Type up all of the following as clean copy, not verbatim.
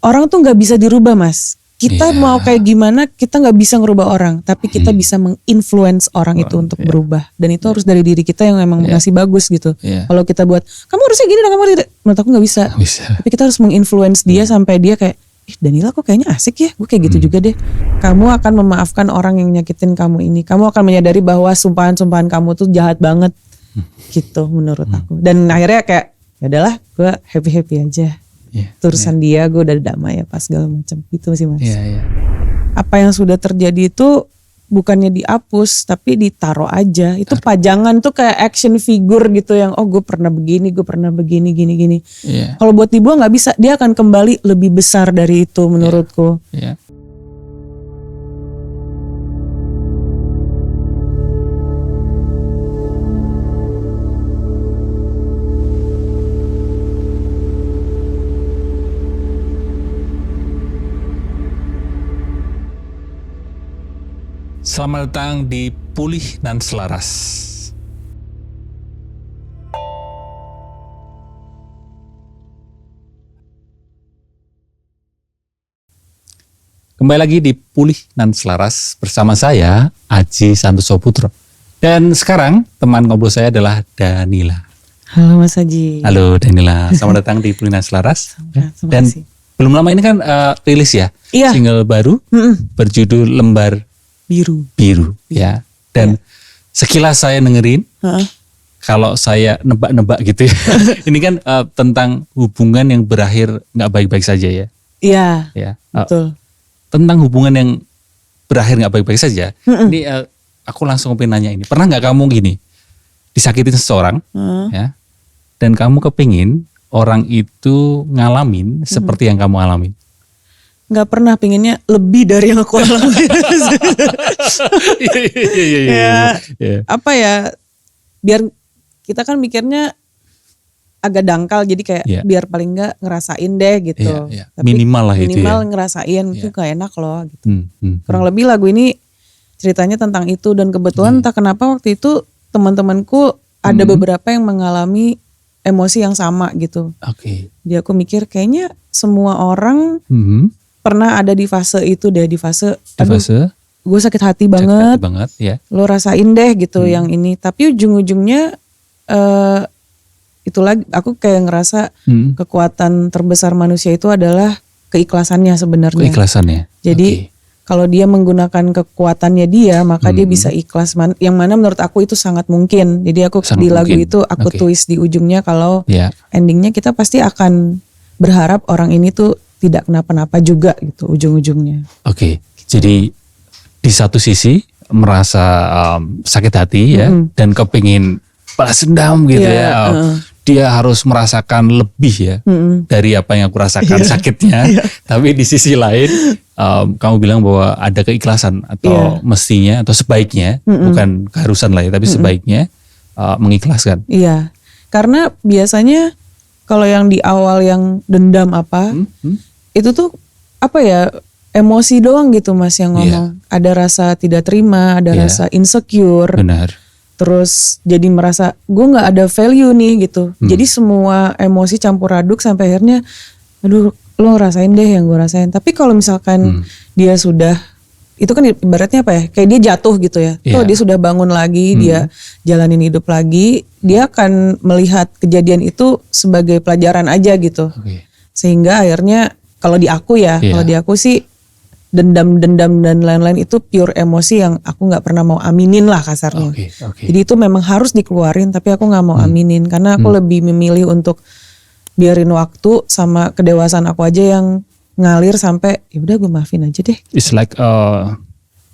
orang tuh nggak bisa dirubah Mas. Kita mau kayak gimana, kita nggak bisa ngerubah orang, tapi kita bisa menginfluence orang itu untuk berubah. Dan itu harus dari diri kita yang memang ngasih bagus gitu. Kalau kita buat, kamu harusnya gini, kamu tidak, menurut aku nggak bisa. Tapi kita harus menginfluence dia sampai dia kayak, Danila kok kayaknya asik ya, gue kayak gitu juga deh. Kamu akan memaafkan orang yang nyakitin kamu ini. Kamu akan menyadari bahwa sumpahan-sumpahan kamu tuh jahat banget, gitu menurut aku. Dan akhirnya kayak, ya udahlah, gue happy aja. Urusan dia, gue udah damai ya pas segala macam itu sih Mas. Apa yang sudah terjadi itu bukannya dihapus tapi ditaruh aja. Itu pajangan tuh kayak action figure gitu yang gue pernah begini, gini. Kalau buat dibuang nggak bisa, dia akan kembali lebih besar dari itu menurutku. Selamat datang di Pulih dan Selaras. Kembali lagi di Pulih dan Selaras bersama saya, Aji Santoso Putro. Dan sekarang teman ngobrol saya adalah Danila. Halo Mas Aji. Halo Danila, selamat datang di Pulih dan Selaras. Dan belum lama ini kan rilis ya, single baru berjudul Lembar Biru ya. Dan sekilas saya dengerin, kalau saya nebak-nebak gitu ya, ini kan tentang hubungan yang berakhir nggak baik-baik saja ya. Iya, betul. Tentang hubungan yang berakhir nggak baik-baik saja. Ini aku langsung pengen nanya ini, pernah nggak kamu gini disakitin seseorang, ya, dan kamu kepingin orang itu ngalamin seperti yang kamu alamin? Nggak pernah, pinginnya lebih dari yang aku alami. Apa ya, biar kita kan mikirnya agak dangkal, jadi kayak biar paling nggak ngerasain deh gitu. Tapi minimal lah itu ya. Minimal ngerasain itu gak enak loh gitu. Kurang lebih lagu ini ceritanya tentang itu, dan kebetulan entah kenapa waktu itu teman-temanku ada beberapa yang mengalami emosi yang sama gitu. Jadi aku mikir kayaknya semua orang pernah ada di fase itu deh, di fase gue sakit hati banget, lo rasain deh gitu yang ini. Tapi ujung-ujungnya itu lagi aku kayak ngerasa kekuatan terbesar manusia itu adalah keikhlasannya sebenarnya. Jadi kalau dia menggunakan kekuatannya dia, maka dia bisa ikhlas, yang mana menurut aku itu sangat mungkin. Jadi aku di lagu itu aku twist di ujungnya kalau endingnya kita pasti akan berharap orang ini tuh tidak kenapa-napa juga gitu ujung-ujungnya. Jadi di satu sisi merasa sakit hati ya, dan kepingin balas dendam gitu dia harus merasakan lebih ya dari apa yang aku rasakan sakitnya. Tapi di sisi lain kamu bilang bahwa ada keikhlasan atau mestinya atau sebaiknya, bukan keharusan lah ya, tapi sebaiknya mengikhlaskan. Karena biasanya kalau yang di awal yang dendam itu tuh apa ya, emosi doang gitu Mas yang ngomong. Ada rasa tidak terima, ada rasa insecure. Terus jadi merasa gue gak ada value nih gitu. Jadi semua emosi campur aduk sampai akhirnya aduh lo rasain deh yang gue rasain. Tapi kalau misalkan dia sudah, itu kan ibaratnya apa ya, kayak dia jatuh gitu ya. Kalau dia sudah bangun lagi, dia jalanin hidup lagi, dia akan melihat kejadian itu sebagai pelajaran aja gitu. Sehingga akhirnya kalau di aku ya, kalau di aku sih dendam dan lain-lain itu pure emosi yang aku nggak pernah mau aminin lah kasarnya. Jadi itu memang harus dikeluarin, tapi aku nggak mau aminin karena aku lebih memilih untuk biarin waktu sama kedewasaan aku aja yang ngalir sampai ya udah gue maafin aja deh. It's like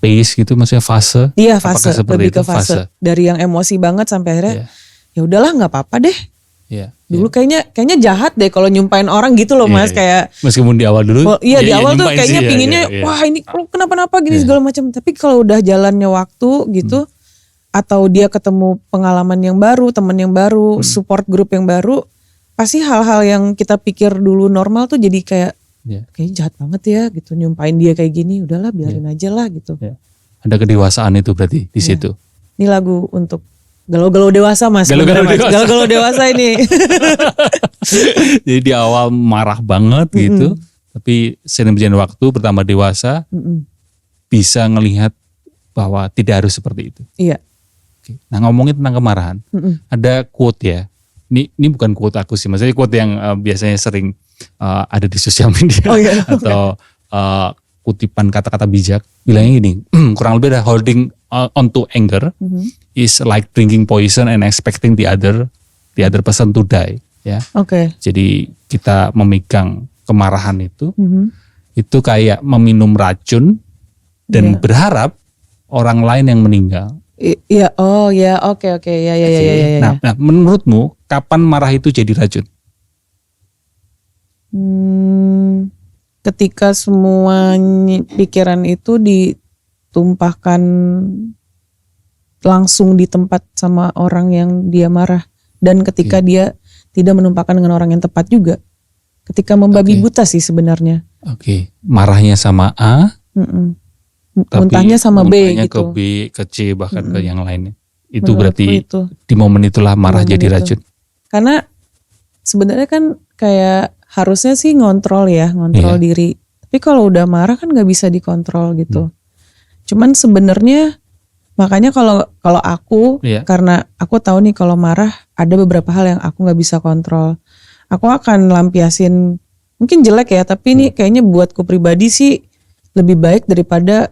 pace gitu, maksudnya fase. Iya, fase, lebih ke fase. Dari yang emosi banget sampai akhirnya ya udahlah nggak apa-apa deh. Dulu kayaknya jahat deh kalau nyumpain orang gitu loh Mas, kayak meskipun di awal dulu di awal tuh kayaknya pinginnya wah ini lu kenapa-napa gini segala macam. Tapi kalau udah jalannya waktu gitu, atau dia ketemu pengalaman yang baru, teman yang baru, support group yang baru, pasti hal-hal yang kita pikir dulu normal tuh jadi kayak kayaknya jahat banget ya gitu, nyumpain dia kayak gini, udahlah biarin aja lah gitu. Ada kedewasaan itu berarti di situ. Ini lagu untuk galau-galau dewasa Mas. Galau-galau dewasa ini. Jadi di awal marah banget gitu, Tapi seiring berjalannya waktu, bertambah dewasa, bisa ngelihat bahwa tidak harus seperti itu. Iya. Oke. Nah, ngomongin tentang kemarahan, ada quote ya. Ini bukan quote aku sih, maksudnya quote yang biasanya sering ada di sosial media atau kutipan kata-kata bijak. Bilangnya gini, kurang lebih ada holding on to anger is like drinking poison and expecting the other person to die. Ya. Oke. Jadi kita memegang kemarahan itu kayak meminum racun dan berharap orang lain yang meninggal. Iya, oh ya, oke, ya. Nah, menurutmu kapan marah itu jadi racun? Ketika semua pikiran itu ditumpahkan langsung di tempat sama orang yang dia marah, dan ketika dia tidak menumpahkan dengan orang yang tepat juga. Ketika membabi buta sih sebenarnya. Oke. Marahnya sama A. Muntahnya sama B gitu. Ke B, ke C, bahkan ke yang lainnya. Itu berarti di momen itulah marah jadi racun. Karena sebenarnya kan kayak harusnya sih ngontrol diri. Tapi kalau udah marah kan nggak bisa dikontrol gitu. Cuman sebenarnya makanya kalau aku karena aku tahu nih kalau marah ada beberapa hal yang aku nggak bisa kontrol. Aku akan lampiasin, mungkin jelek ya, tapi ini kayaknya buatku pribadi sih lebih baik daripada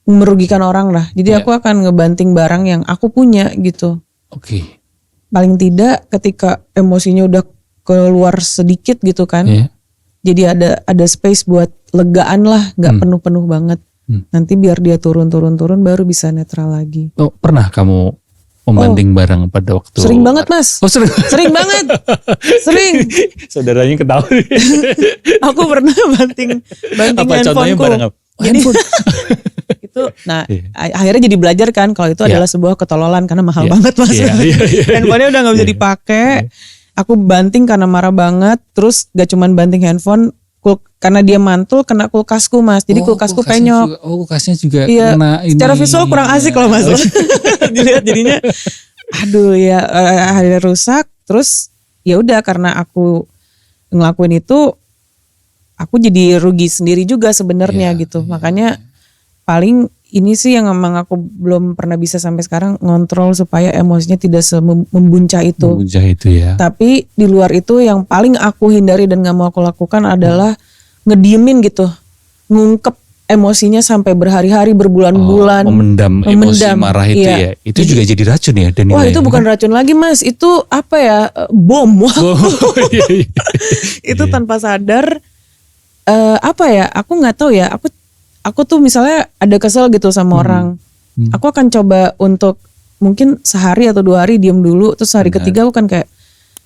merugikan orang lah. Jadi aku akan ngebanting barang yang aku punya gitu. Oke. Paling tidak ketika emosinya udah keluar sedikit gitu kan. Jadi ada space buat legaan lah, nggak penuh-penuh banget. Nanti biar dia turun baru bisa netral lagi. Oh, pernah kamu membanting barang pada waktu? Sering banget Mas. Oh sering? Sering banget. Sering. Saudaranya ketawa. Aku pernah banting apa contohnya barang apa? Handphone. Itu, nah akhirnya jadi belajar kan kalau itu adalah sebuah ketololan karena mahal banget Mas. Handphonenya udah gak bisa dipakai. Aku banting karena marah banget. Terus gak cuman banting handphone, karena dia mantul kena kulkasku Mas. Jadi kulkasku penyok. Kulkasnya juga kena ini. Secara visual kurang asik loh Mas. Dilihat jadinya aduh ya akhirnya rusak. Terus ya udah karena aku ngelakuin itu aku jadi rugi sendiri juga sebenarnya gitu. Makanya paling ini sih yang emang aku belum pernah bisa sampai sekarang ngontrol supaya emosinya tidak membuncah itu. Membuncah itu ya. Tapi di luar itu yang paling aku hindari dan gak mau aku lakukan adalah ngediemin gitu. Ngungkep emosinya sampai berhari-hari, berbulan-bulan. Memendam emosi marah itu ya. Itu juga jadi racun ya. Dan wah itu bukan racun lagi Mas. Itu apa ya, bom. Itu tanpa sadar. Apa ya, aku gak tahu ya. Aku tuh misalnya ada kesel gitu sama orang, aku akan coba untuk mungkin sehari atau 2 hari diem dulu, terus hari ketiga aku kan kayak,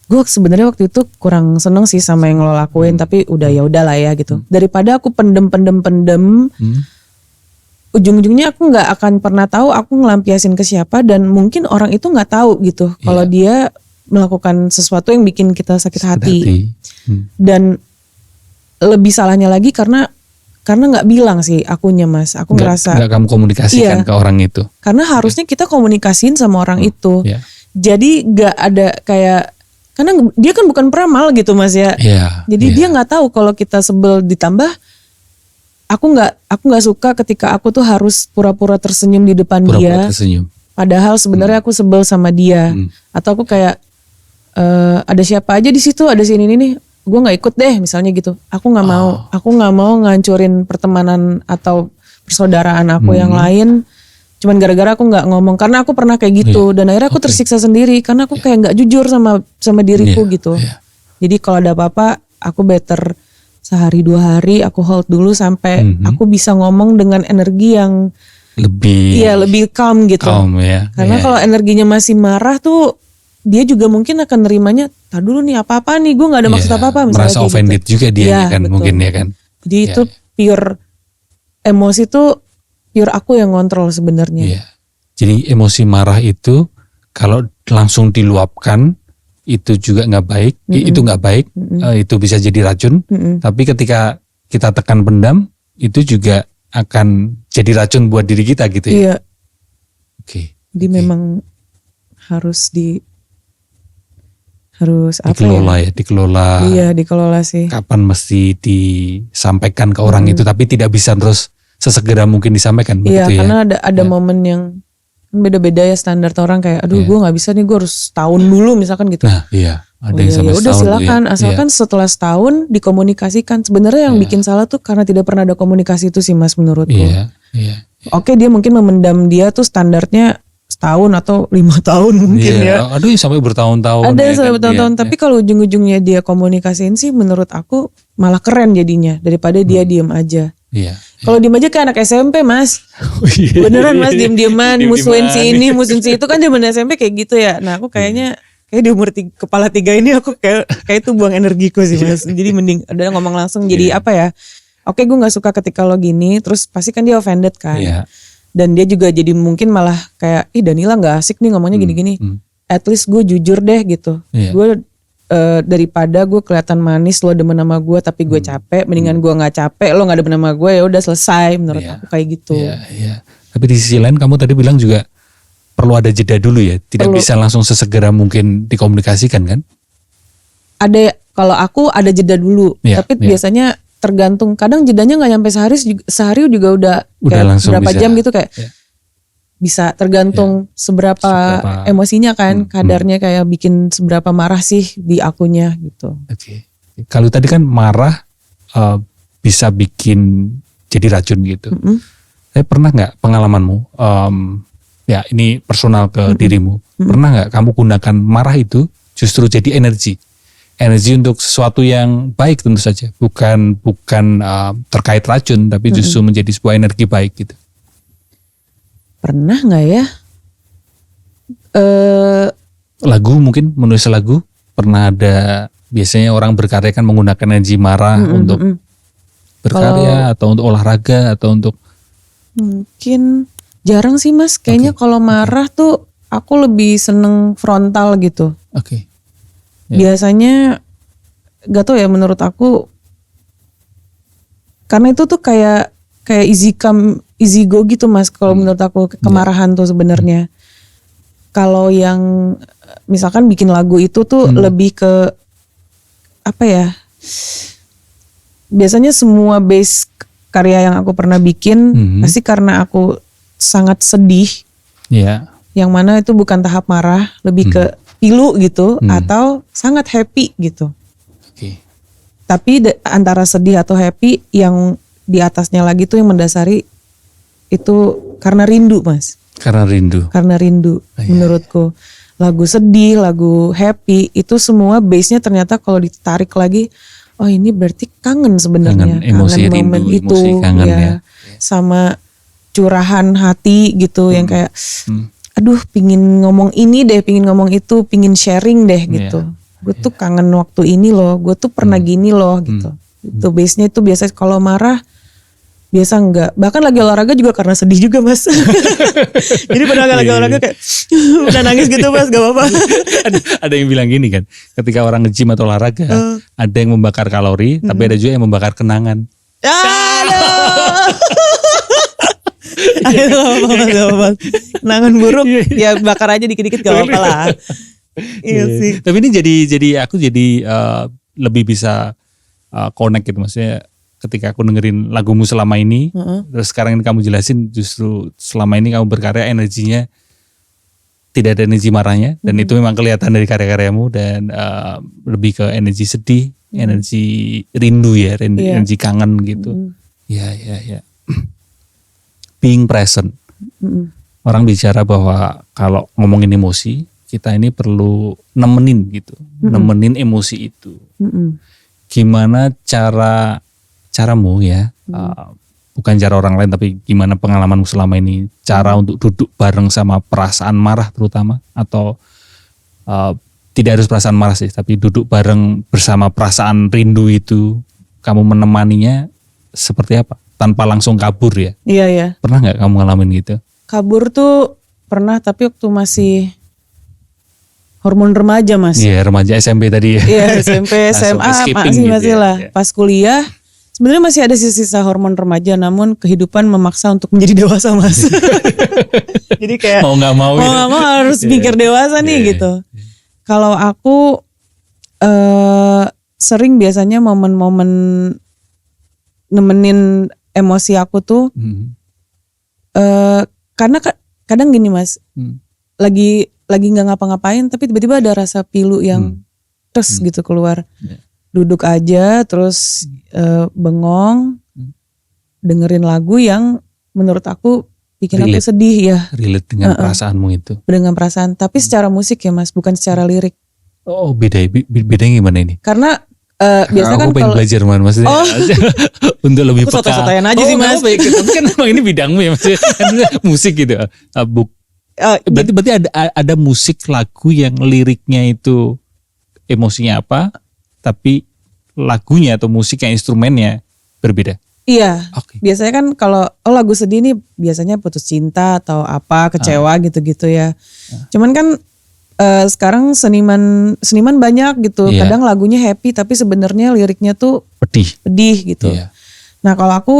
gue sebenarnya waktu itu kurang seneng sih sama yang lo lakuin, tapi udah ya udahlah ya gitu. Daripada aku pendem, ujung-ujungnya aku nggak akan pernah tahu aku ngelampiasin ke siapa, dan mungkin orang itu nggak tahu gitu kalau dia melakukan sesuatu yang bikin kita sakit hati. Dan lebih salahnya lagi karena nggak bilang sih akunya Mas, aku ngerasa nggak kamu komunikasikan ke orang itu. Karena harusnya kita komunikasiin sama orang itu. Jadi nggak ada kayak, karena dia kan bukan peramal gitu Mas ya. Jadi dia nggak tahu kalau kita sebel, ditambah aku nggak suka ketika aku tuh harus pura-pura tersenyum di depan dia. Padahal sebenarnya aku sebel sama dia. Atau aku kayak ada siapa aja di situ, ada sini nih. Gue nggak ikut deh misalnya gitu. Aku nggak mau ngancurin pertemanan atau persaudaraan aku yang lain. Cuman gara-gara aku nggak ngomong, karena aku pernah kayak gitu. Dan akhirnya aku tersiksa sendiri karena aku kayak nggak jujur sama diriku gitu. Jadi kalau ada apa-apa, aku better sehari 2 hari aku hold dulu sampai aku bisa ngomong dengan energi yang lebih calm gitu. Karena kalau energinya masih marah tuh, dia juga mungkin akan nerimanya, tar dulu nih apa-apa nih, gue gak ada maksud apa-apa misalnya. Merasa offended gitu juga dia kan, betul. Mungkin ya kan. Jadi itu pure emosi tuh pure aku yang ngontrol sebenarnya. Jadi emosi marah itu kalau langsung diluapkan itu juga gak baik, itu gak baik, itu bisa jadi racun. Tapi ketika kita tekan pendam, itu juga akan jadi racun buat diri kita gitu ya. Jadi memang harus harus dikelola. Iya, dikelola sih. Kapan mesti disampaikan ke orang itu, tapi tidak bisa terus sesegera mungkin disampaikan. Iya, karena ada momen yang beda-beda ya standar orang kayak, aduh gue nggak bisa nih, gue harus setahun dulu misalkan gitu. Nah iya, ada yang sampai udah silakan, asalkan setelah setahun dikomunikasikan. Sebenarnya yang bikin salah tuh karena tidak pernah ada komunikasi itu sih Mas menurutku. Iya. Oke, dia mungkin memendam, dia tuh standarnya setahun atau 5 tahun mungkin ya. Ada yang sampai bertahun-tahun. Ada yang sampai bertahun-tahun, tapi kalau ujung-ujungnya dia komunikasiin sih menurut aku malah keren jadinya daripada dia diem aja. Iya. Kalau diem aja kayak anak SMP Mas. Beneran Mas, diem-dieman, musuhin si ini, musuhin si itu, kan zaman SMP kayak gitu ya. Nah aku kayaknya di umur kepala 3 ini aku kayak itu buang energiku sih Mas. Jadi mending ada ngomong langsung. Jadi apa ya? Oke, gue nggak suka ketika lo gini, terus pasti kan dia offended kan. Dan dia juga jadi mungkin malah kayak, ih Danila nggak asik nih ngomongnya gini-gini. At least gue jujur deh gitu. Gue daripada gue kelihatan manis lo demen sama gue tapi gue capek, mendingan gue nggak capek lo nggak demen sama gue, ya udah selesai menurut aku kayak gitu. Iya. Tapi di sisi lain kamu tadi bilang juga perlu ada jeda dulu ya, tidak bisa langsung sesegera mungkin dikomunikasikan kan? Ada, kalau aku ada jeda dulu, tapi biasanya tergantung, kadang jedanya nggak nyampe sehari juga udah kayak berapa jam gitu kayak bisa tergantung seberapa emosinya kan, kadarnya kayak bikin seberapa marah sih di akunya gitu. Oke. Kalau tadi kan marah bisa bikin jadi racun gitu. Tapi pernah nggak pengalamanmu? Ya ini personal ke dirimu. Pernah nggak kamu gunakan marah itu justru jadi energi untuk sesuatu yang baik tentu saja, bukan terkait racun, tapi justru menjadi sebuah energi baik gitu. Pernah nggak ya? Lagu mungkin, menulis lagu pernah ada. Biasanya orang berkarya kan menggunakan energi marah untuk berkarya atau untuk olahraga atau untuk. Mungkin jarang sih Mas. Kayaknya kalau marah tuh aku lebih seneng frontal gitu. Oke. Biasanya gak tau ya, menurut aku karena itu tuh kayak easy go gitu Mas. Kalau menurut aku kemarahan tuh sebenarnya. Kalau yang misalkan bikin lagu itu tuh lebih ke apa ya? Biasanya semua base karya yang aku pernah bikin pasti karena aku sangat sedih. Yang mana itu bukan tahap marah, lebih ke pilu gitu atau sangat happy gitu. Tapi antara sedih atau happy, yang di atasnya lagi tuh yang mendasari itu karena rindu Mas. Karena rindu menurutku. Lagu sedih, lagu happy itu semua base-nya ternyata kalau ditarik lagi, oh ini berarti kangen sebenarnya. Kangen momen itu ya. Sama curahan hati gitu yang kayak aduh pingin ngomong ini deh, pingin ngomong itu, pingin sharing deh gitu. Gue tuh kangen waktu ini loh, gue tuh pernah gini loh gitu. Itu base-nya itu biasa. Kalau marah biasa enggak, bahkan lagi olahraga juga karena sedih juga Mas. Jadi padahal lagi olahraga kayak udah nangis gitu Mas, gak apa-apa. Ada yang bilang gini kan, ketika orang nge-gym atau olahraga ada yang membakar kalori, tapi ada juga yang membakar kenangan. Aduh. Kenangan buruk ya bakar aja dikit-dikit gak apa-apa lah. Iya sih. Tapi ini jadi aku lebih bisa connect gitu, maksudnya ketika aku dengerin lagumu selama ini, terus sekarang ini kamu jelasin justru selama ini kamu berkarya energinya tidak ada energi marahnya, dan itu memang kelihatan dari karya-karyamu, dan lebih ke energi sedih, energi rindu ya, energi kangen gitu. Ya. Being present. Orang bicara bahwa kalau ngomongin emosi, kita ini perlu nemenin gitu, nemenin emosi itu. Gimana caramu ya, bukan cara orang lain tapi gimana pengalamanmu selama ini, cara untuk duduk bareng sama perasaan marah terutama, atau tidak harus perasaan marah sih, tapi duduk bareng bersama perasaan rindu itu, kamu menemaninya seperti apa? Tanpa langsung kabur ya? Iya. Pernah nggak kamu ngalamin gitu? Kabur tuh pernah, tapi waktu masih hormon remaja Mas. Iya, remaja SMP tadi ya. Iya, SMP, SMA masih lah. Pas kuliah sebenarnya masih ada sisa hormon remaja, namun kehidupan memaksa untuk menjadi dewasa Mas. Jadi kayak mau nggak mau harus mikir dewasa nih gitu. Kalau aku Sering biasanya momen-momen nemenin emosi aku tuh karena kadang gini Mas, lagi nggak ngapa-ngapain tapi tiba-tiba ada rasa pilu yang terus gitu keluar. Duduk aja terus bengong, dengerin lagu yang menurut aku bikin aku sedih ya. Relate dengan perasaanmu itu. Dengan perasaan, tapi secara musik ya Mas, bukan secara lirik. Oh bedanya gimana ini? Karena biasanya kan aku pengen belajar maksudnya untuk lebih peka. Aku soto-sotoyan aja sih Mas. Tapi kan emang ini bidangmu ya Mas. Musik gitu. Berarti ada musik lagu yang liriknya itu emosinya apa, tapi lagunya atau musik yang instrumennya berbeda. Iya. Okay. Biasanya kan kalau lagu sedih nih biasanya putus cinta atau apa, kecewa gitu-gitu ya. Cuman kan sekarang seniman banyak gitu. Kadang lagunya happy tapi sebenarnya liriknya tuh pedih gitu. Nah, kalau aku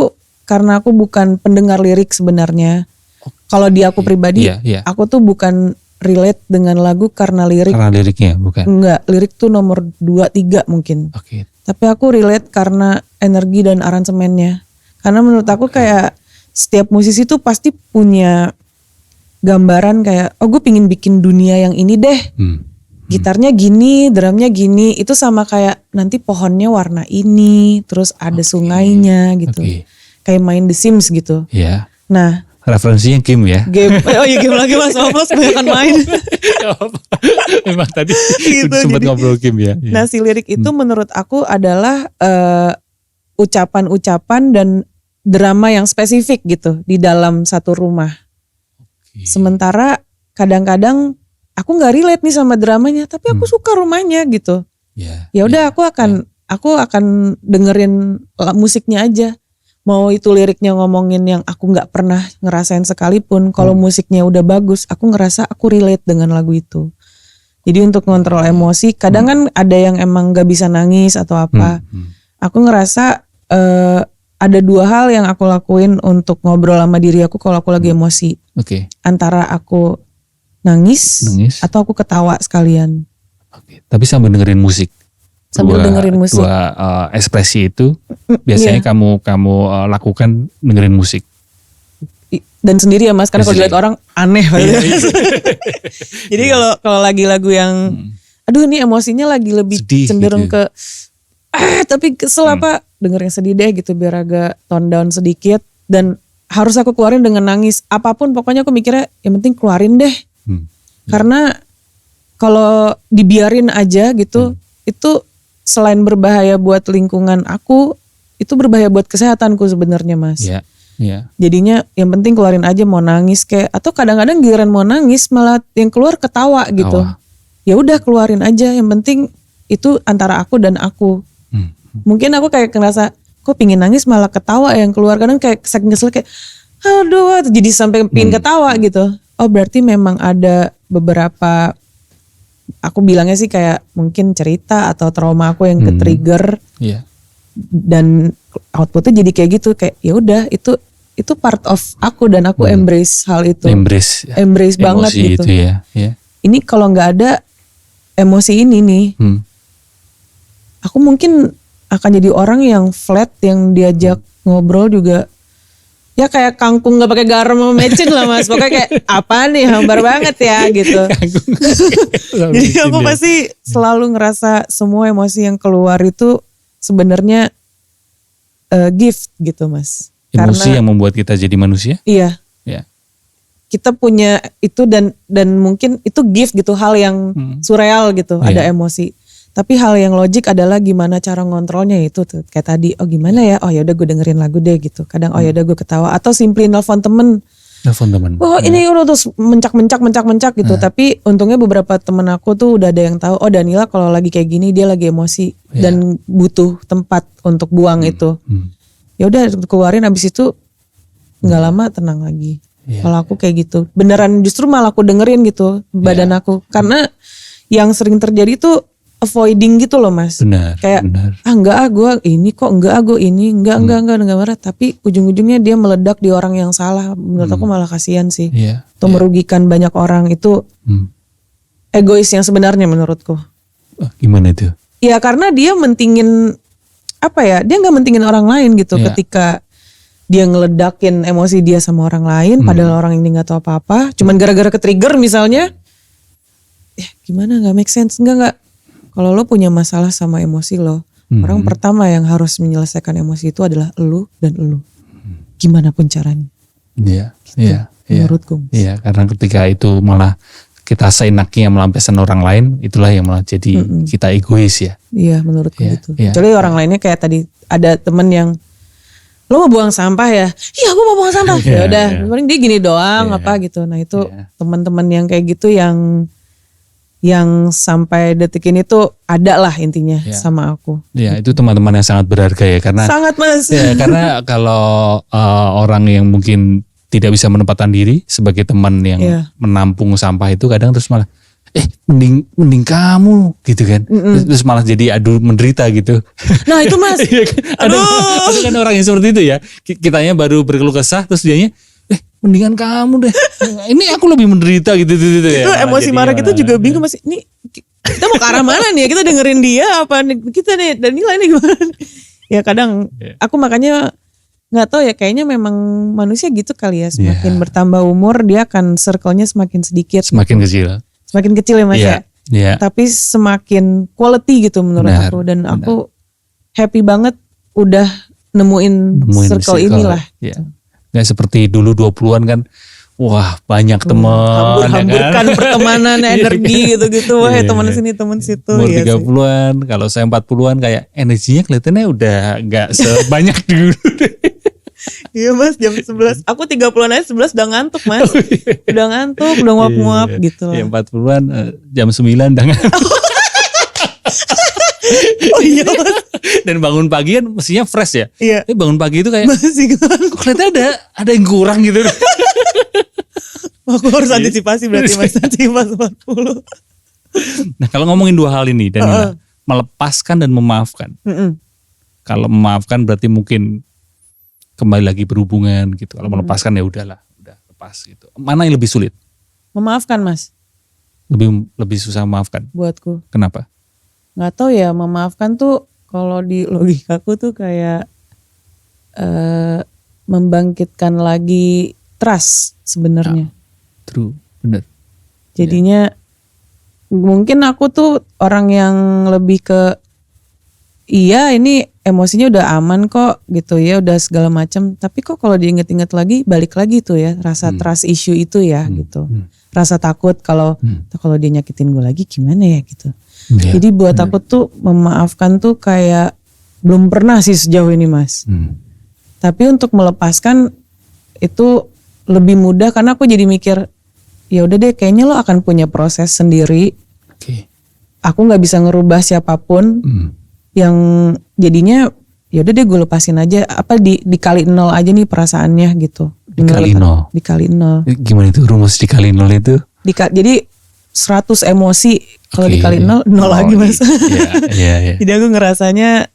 karena aku bukan pendengar lirik sebenarnya. Kalau di aku pribadi, aku tuh bukan relate dengan lagu karena lirik. Karena liriknya bukan. Enggak, lirik tuh nomor 2, 3 mungkin. Oke. Tapi aku relate karena energi dan aransemennya. Karena menurut aku kayak setiap musisi tuh pasti punya gambaran kayak, gue pingin bikin dunia yang ini deh. Gitarnya gini, drumnya gini. Itu sama kayak nanti pohonnya warna ini, terus ada sungainya gitu. Kayak main The Sims gitu. Iya. Nah, referensinya game ya? Game, game lagi Mas, kebanyakan main. Memang tadi gitu, sempat ngobrol game ya. Nah, si lirik itu menurut aku adalah ucapan-ucapan dan drama yang spesifik gitu di dalam satu rumah. Sementara kadang-kadang aku nggak relate nih sama dramanya, tapi aku suka rumahnya gitu. Ya udah aku akan dengerin musiknya aja. Mau itu liriknya ngomongin yang aku nggak pernah ngerasain sekalipun, kalau musiknya udah bagus, aku ngerasa aku relate dengan lagu itu. Jadi untuk ngontrol emosi, kadang kan ada yang emang nggak bisa nangis atau apa. Aku ngerasa ada 2 hal yang aku lakuin untuk ngobrol sama diri aku kalau aku lagi emosi. Antara aku nangis atau aku ketawa sekalian. Tapi sambil dengerin musik. Dengerin musik. Dua ekspresi itu biasanya kamu lakukan dengerin musik. Dan sendiri ya Mas, karena kalau dilihat orang aneh. Jadi kalau lagi lagu yang aduh ini emosinya lagi lebih sedih, cenderung gitu. Tapi kesel apa, dengerin sedih deh gitu biar agak tone down sedikit. Dan harus aku keluarin dengan nangis. Apapun pokoknya aku mikirnya yang penting keluarin deh. Karena kalau dibiarin aja gitu, itu selain berbahaya buat lingkungan aku, itu berbahaya buat kesehatanku sebenarnya Mas. Jadinya yang penting keluarin aja, mau nangis kayak, atau kadang-kadang giliran mau nangis malah yang keluar ketawa gitu. Ya udah keluarin aja, yang penting itu antara aku dan aku. Mungkin aku kayak ngerasa kok pingin nangis malah ketawa yang keluar, kadang kayak saking kesel kayak aduh jadi sampai pingin ketawa gitu. Oh berarti memang ada beberapa, aku bilangnya sih kayak mungkin cerita atau trauma aku yang ke-trigger. Dan outputnya jadi kayak gitu, kayak ya udah itu part of aku dan aku embrace hal itu. Embrace banget gitu. Itu ya. Ini kalau nggak ada emosi ini nih, aku mungkin akan jadi orang yang flat, yang diajak ngobrol juga ya kayak kangkung nggak pakai garam sama mecin lah Mas. Pokoknya kayak apa nih, hambar banget ya gitu. Jadi aku pasti selalu ngerasa semua emosi yang keluar itu sebenarnya gift gitu Mas. Emosi karena yang membuat kita jadi manusia? Iya. Kita punya itu dan mungkin itu gift gitu, hal yang surreal gitu, ada emosi. Tapi hal yang logik adalah gimana cara ngontrolnya itu tuh. Kayak tadi, gimana ya? Oh ya udah gue dengerin lagu deh gitu. Kadang ya udah gue ketawa atau simply nelfon temen. Ini udah terus mencak gitu. Tapi untungnya beberapa temen aku tuh udah ada yang tahu. Oh Danila kalau lagi kayak gini dia lagi emosi dan butuh tempat untuk buang itu. Ya udah keluarin, abis itu nggak lama tenang lagi. Kalau aku kayak gitu, beneran justru malah aku dengerin gitu badan aku. Karena yang sering terjadi tuh avoiding gitu loh Mas. Kayak gue ini kok gue ini enggak marah, tapi ujung-ujungnya dia meledak di orang yang salah. Menurut aku malah kasihan sih. Itu merugikan banyak orang, itu egois yang sebenarnya menurutku. Gimana itu? Ya karena dia mentingin dia nggak mentingin orang lain gitu. Ketika dia ngeledakin emosi dia sama orang lain, padahal orang ini nggak tahu apa-apa, cuman gara-gara ke-trigger misalnya, gimana nggak make sense, nggak. Kalau lo punya masalah sama emosi lo, orang pertama yang harus menyelesaikan emosi itu adalah lo dan lo, gimana pun caranya. Iya, gitu, menurutku. Iya, karena ketika itu malah kita seenaknya melampiaskan orang lain, itulah yang malah jadi kita egois ya. Iya, menurutku gitu. Kecuali orang lainnya kayak tadi ada temen yang, lo mau buang sampah ya? Iya, aku mau buang sampah. Ya udah, paling dia gini doang gitu. Nah itu teman-teman yang kayak gitu yang sampai detik ini tuh ada lah intinya sama aku. Iya, itu teman-teman yang sangat berharga ya, karena sangat Mas. Ya, karena kalau orang yang mungkin tidak bisa menempatkan diri sebagai teman yang menampung sampah itu kadang terus malah mending kamu gitu kan. Terus malah jadi adu menderita gitu. Nah itu Mas. Ada kan orang yang seperti itu ya. Kitanya baru berkeluh kesah terus dianya mendingan kamu deh. Ini aku lebih menderita gitu ya. Itu emosi marah kita juga bingung Mas. Ini kita mau ke arah mana nih? Kita dengerin dia apa kita nih dan nilai ini gimana? Ya kadang aku makanya nggak tahu ya, kayaknya memang manusia gitu kali ya, semakin bertambah umur dia akan circle-nya semakin sedikit. Semakin kecil. Semakin kecil ya Mas ya. Tapi semakin quality gitu menurut aku, dan aku happy banget udah nemuin circle inilah. Iya. Nggak seperti dulu 20-an kan, wah banyak teman. Hambur-hamburkan pertemanan, energi gitu-gitu. Wah teman sini teman situ. Umur 30-an, kalau saya 40-an kayak energinya kelihatannya udah nggak sebanyak dulu. Iya Mas, jam 11. Aku 30-an aja 11 udah ngantuk Mas. Udah ngantuk, udah nguap-nguap gitu. Iya 40-an jam 9 udah ngantuk. Oh iya Mas. Dan bangun pagi kan mestinya fresh ya. Iya. Tapi bangun pagi itu kayak masih kok kelihatannya ada yang kurang gitu. Aku harus antisipasi berarti Mas nanti pas 40. Nah kalau ngomongin dua hal ini dan melepaskan dan memaafkan. Kalau memaafkan berarti mungkin kembali lagi berhubungan gitu. Kalau melepaskan ya udahlah, udah lepas gitu. Mana yang lebih sulit? Memaafkan Mas. Lebih susah memaafkan. Buatku. Kenapa? Nggak tahu ya, memaafkan tuh kalau di logikaku tuh kayak membangkitkan lagi trust sebenarnya. True, benar. Jadinya mungkin aku tuh orang yang lebih ke ini emosinya udah aman kok gitu ya, udah segala macam. Tapi kok kalau diinget-inget lagi balik lagi tuh ya rasa trust issue itu ya gitu. Rasa takut kalau dia nyakitin gue lagi gimana ya gitu. Jadi buat aku tuh memaafkan tuh kayak belum pernah sih sejauh ini Mas. Tapi untuk melepaskan itu lebih mudah karena aku jadi mikir ya udah deh kayaknya lo akan punya proses sendiri. Aku nggak bisa ngerubah siapapun. Yang jadinya ya udah deh gue lepasin aja, dikali 0 aja nih perasaannya gitu. Dikali 0. Dikali 0. Gimana itu rumus dikali 0 itu? Jadi 100 emosi kalau dikali 0 lagi Mas. Iya. Jadi aku ngerasanya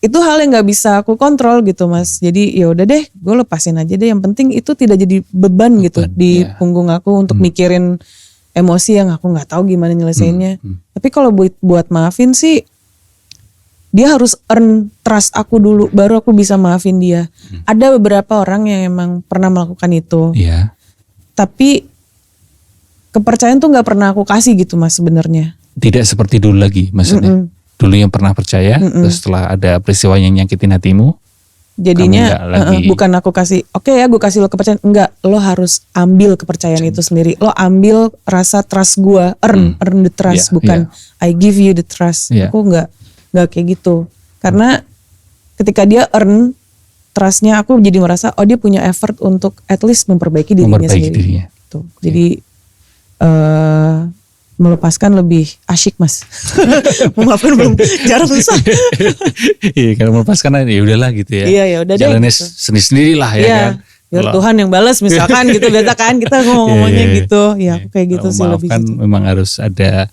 itu hal yang nggak bisa aku kontrol gitu Mas. Jadi ya udah deh gue lepasin aja deh. Yang penting itu tidak jadi beban gitu di punggung aku untuk mikirin emosi yang aku nggak tahu gimana nyelesainnya. Tapi kalau buat maafin sih, dia harus earn trust aku dulu, baru aku bisa maafin dia. Ada beberapa orang yang emang pernah melakukan itu. Tapi kepercayaan tuh nggak pernah aku kasih gitu Mas sebenarnya. Tidak seperti dulu lagi maksudnya. Dulu yang pernah percaya, terus setelah ada peristiwa yang nyakitin hatimu. Jadinya bukan aku kasih, oke ya gue kasih lo kepercayaan. Enggak, lo harus ambil kepercayaan itu sendiri. Lo ambil rasa trust gue, earn the trust, bukan I give you the trust. Aku enggak kayak gitu. Karena ketika dia earn trustnya, aku jadi merasa dia punya effort untuk at least memperbaiki dirinya sendiri. Gitu. Jadi melepaskan lebih asyik Mas. Memaafkan belum, jarang susah. Iya, kalau melepaskan ya udahlah gitu ya. Iya ya udah deh. Jalannya gitu. sendiri-sendiri lah ya kan. Biar Tuhan yang balas misalkan gitu, biasa kan kita ngomongnya gitu. Ya aku kayak gitu sih lebih. Memaafkan gitu. memang harus ada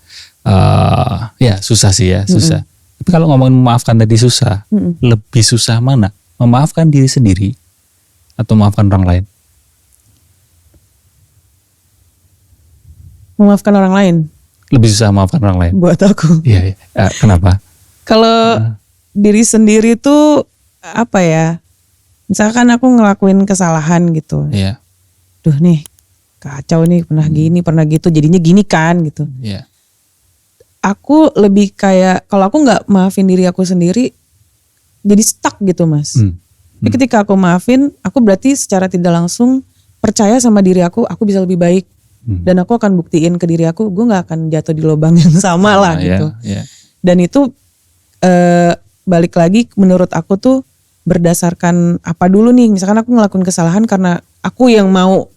susah sih ya, susah. Tapi kalau ngomongin memaafkan tadi susah, lebih susah mana? Memaafkan diri sendiri atau memaafkan orang lain? Memaafkan orang lain Lebih susah maafkan orang lain. Buat aku. Iya. Kenapa? Kalau diri sendiri tuh apa ya? Misalkan aku ngelakuin kesalahan gitu. Iya. Duh nih, kacau nih, pernah gini, pernah gitu, jadinya gini kan gitu. Iya. Aku lebih kayak kalau aku nggak maafin diri aku sendiri, jadi stuck gitu Mas. Tapi ketika aku maafin, aku berarti secara tidak langsung percaya sama diri aku bisa lebih baik. Dan aku akan buktiin ke diri aku, gue gak akan jatuh di lubang yang sama lah gitu. Dan itu balik lagi menurut aku tuh berdasarkan apa dulu nih. Misalkan aku ngelakuin kesalahan karena aku yang mau.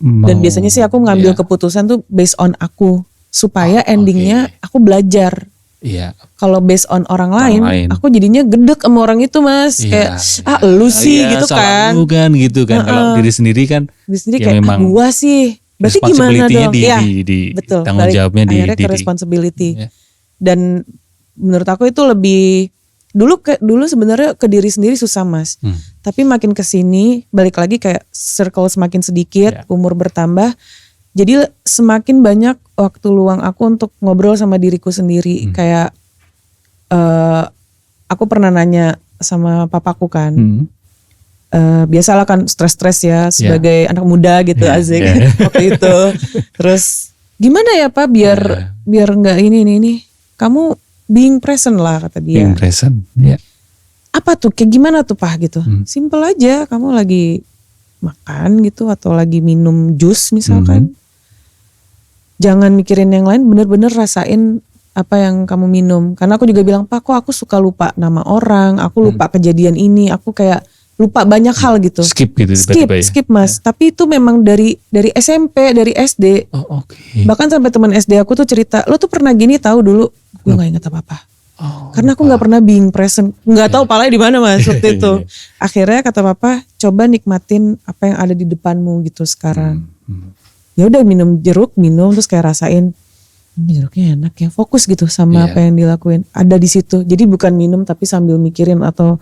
Dan biasanya sih aku ngambil keputusan tuh based on aku. Supaya endingnya aku belajar. Iya. Kalau based on orang lain, aku jadinya gedek sama orang itu Mas. Kayak lu sih gitu kan. Lu kan gitu kan. Kalau diri sendiri kan. Diri sendiri kayak gua sih. Berarti gimana dong? Betul. Tanggung jawabnya di akhirnya ke responsibility. Dan menurut aku itu lebih dulu sebenarnya ke diri sendiri susah Mas. Tapi makin kesini balik lagi kayak circle semakin sedikit, umur bertambah. Jadi semakin banyak waktu luang aku untuk ngobrol sama diriku sendiri. Kayak aku pernah nanya sama papaku kan. Biasalah kan stres-stres ya sebagai anak muda gitu asik waktu itu. Terus gimana ya Pak biar nggak ini. Kamu being present lah kata dia. Being present. Apa tuh kayak gimana tuh Pak gitu. Simple aja, kamu lagi makan gitu atau lagi minum jus misalkan. Jangan mikirin yang lain, bener-bener rasain apa yang kamu minum. Karena aku juga bilang, Pak kok aku suka lupa nama orang, aku lupa kejadian ini, aku kayak lupa banyak hal gitu. Skip gitu tiba-tiba ya? Skip Mas, tapi itu memang dari SMP, dari SD. Bahkan sampai teman SD aku tuh cerita, lo tuh pernah gini tahu dulu, gue gak ingat apa-apa. Karena aku gak pernah being present, gak tahu palanya di mana Mas waktu itu. Akhirnya kata papa, coba nikmatin apa yang ada di depanmu gitu sekarang. Ya udah minum jeruk, terus kayak rasain jeruknya enak ya, fokus gitu sama apa yang dilakuin. Ada di situ. Jadi bukan minum tapi sambil mikirin atau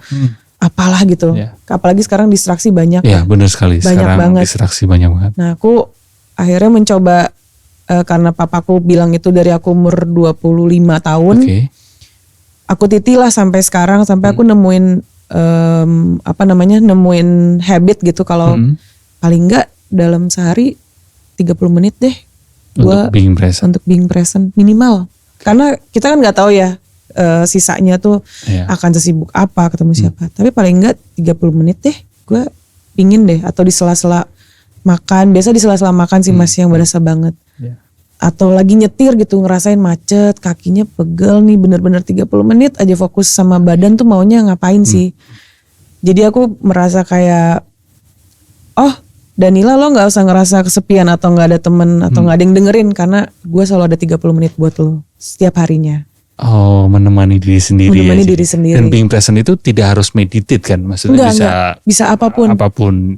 apalah gitu. Apalagi sekarang distraksi banyak. Iya, benar sekali. Banyak sekarang banget. Distraksi banyak banget. Nah, aku akhirnya mencoba karena papaku bilang itu dari aku umur 25 tahun. Aku titilah sampai sekarang sampai aku nemuin nemuin habit gitu kalau paling enggak dalam sehari 30 menit deh gua untuk being present minimal. Karena kita kan nggak tahu ya sisanya tuh akan sesibuk apa ketemu siapa. Tapi paling enggak 30 menit deh gue pingin deh, atau di sela-sela makan. Biasa di sela-sela makan sih Mas yang berasa banget. Atau lagi nyetir gitu ngerasain macet, kakinya pegel nih, bener-bener 30 menit aja fokus sama badan tuh maunya ngapain sih. Jadi aku merasa kayak Danila lo gak usah ngerasa kesepian atau gak ada temen atau gak ada yang dengerin, karena gue selalu ada 30 menit buat lo setiap harinya. Menemani diri sendiri. Menemani diri sendiri. Dan being present itu tidak harus meditate kan, maksudnya bisa apapun.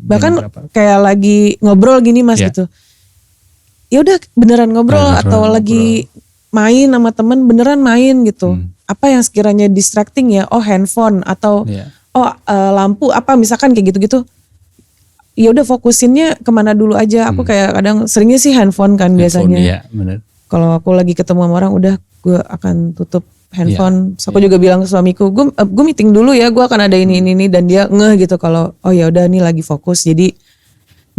Bahkan kayak lagi ngobrol gini Mas gitu. Ya udah beneran ngobrol atau lagi main sama temen beneran main gitu. Apa yang sekiranya distracting ya? Handphone atau lampu apa misalkan kayak gitu-gitu. Ya udah fokusinnya kemana dulu aja. Aku kayak kadang seringnya sih handphone kan biasanya. Iya, benar. Kalau aku lagi ketemu sama orang udah gue akan tutup handphone. So, aku juga bilang ke suamiku, gue meeting dulu ya, gue akan ada ini dan dia ngeh gitu kalau ya udah nih lagi fokus, jadi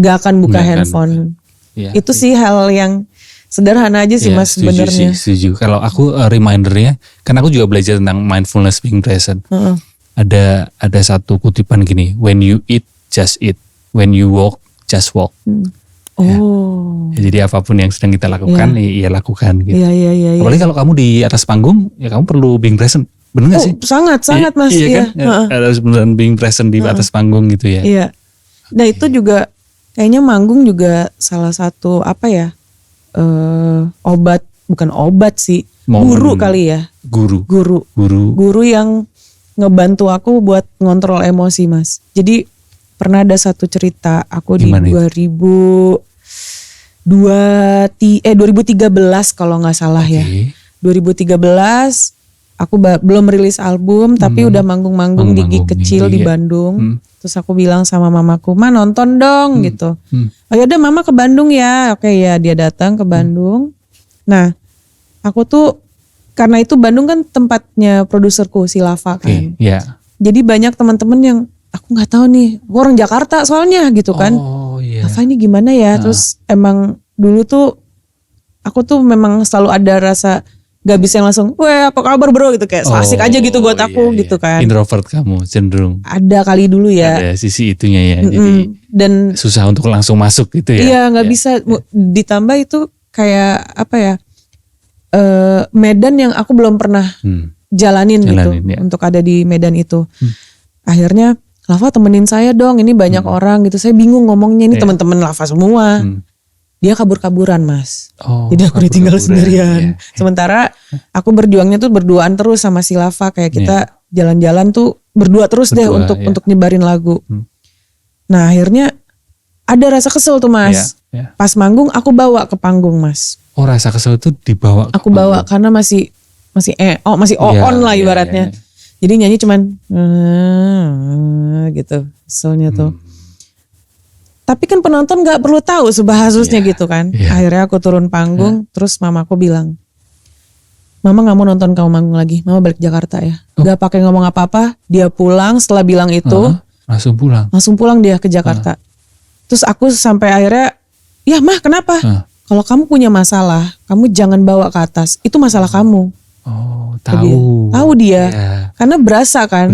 gak akan buka handphone. Itu sih hal yang sederhana aja sih Mas sebenarnya. Setuju. Kalau aku remindernya, kan aku juga belajar tentang mindfulness being present. Ada satu kutipan gini, when you eat just eat, when you walk just walk. Jadi apapun yang sedang kita lakukan, ya lakukan gitu. Iya. Apalagi kalau kamu di atas panggung, ya kamu perlu being present, bener nggak sih? Sangat Mas. Iya kan, harus beneran being present di atas panggung gitu ya. Iya. Nah itu juga kayaknya manggung juga salah satu obat, bukan obat sih, guru kali ya. Guru yang ngebantu aku buat ngontrol emosi Mas. Jadi pernah ada satu cerita aku di 2013 kalau nggak salah ya. 2013 aku belum rilis album tapi udah manggung-manggung di gig kecil di Bandung. Terus aku bilang sama mamaku, "Ma nonton dong," gitu. "Oh ya udah Mama ke Bandung ya." Oke ya, dia datang ke Bandung. Nah, aku tuh karena itu Bandung kan tempatnya produserku si Lava kan. Jadi banyak teman-teman yang aku nggak tahu nih, aku orang Jakarta soalnya gitu kan. Lava ini gimana ya? Terus emang dulu tuh aku tuh memang selalu ada rasa gak bisa yang langsung, weh apa kabar bro gitu kayak asik aja gitu buat aku gitu kan. Introvert kamu cenderung. Ada kali dulu ya. Ada sisi itunya ya. Jadi dan susah untuk langsung masuk gitu ya. Iya gak bisa. Ditambah itu kayak apa ya, medan yang aku belum pernah jalanin gitu. Untuk ada di medan itu. Akhirnya Lava temenin saya dong, ini banyak orang gitu. Saya bingung ngomongnya, ini teman-teman Lava semua. Dia kabur-kaburan mas. Jadi aku ditinggal sendirian. Sementara aku berjuangnya tuh berduaan terus sama si Lava. Kayak kita jalan-jalan tuh berdua terus deh untuk nyebarin lagu. Nah akhirnya ada rasa kesel tuh mas. Pas manggung aku bawa ke panggung mas. Oh rasa kesel itu dibawa ke Aku bawa karena masih on lah ibaratnya. Jadi nyanyi cuman gitu keselnya tuh. Tapi kan penonton gak perlu tahu subhasusnya gitu kan. Akhirnya aku turun panggung, terus mamaku bilang, Mama gak mau nonton kamu manggung lagi, Mama balik Jakarta ya. Gak pakai ngomong apa-apa, dia pulang setelah bilang itu. Langsung pulang dia ke Jakarta. Terus aku sampai akhirnya, ya mah kenapa? Kalau kamu punya masalah, kamu jangan bawa ke atas, itu masalah kamu. Tahu dia. Karena berasa kan.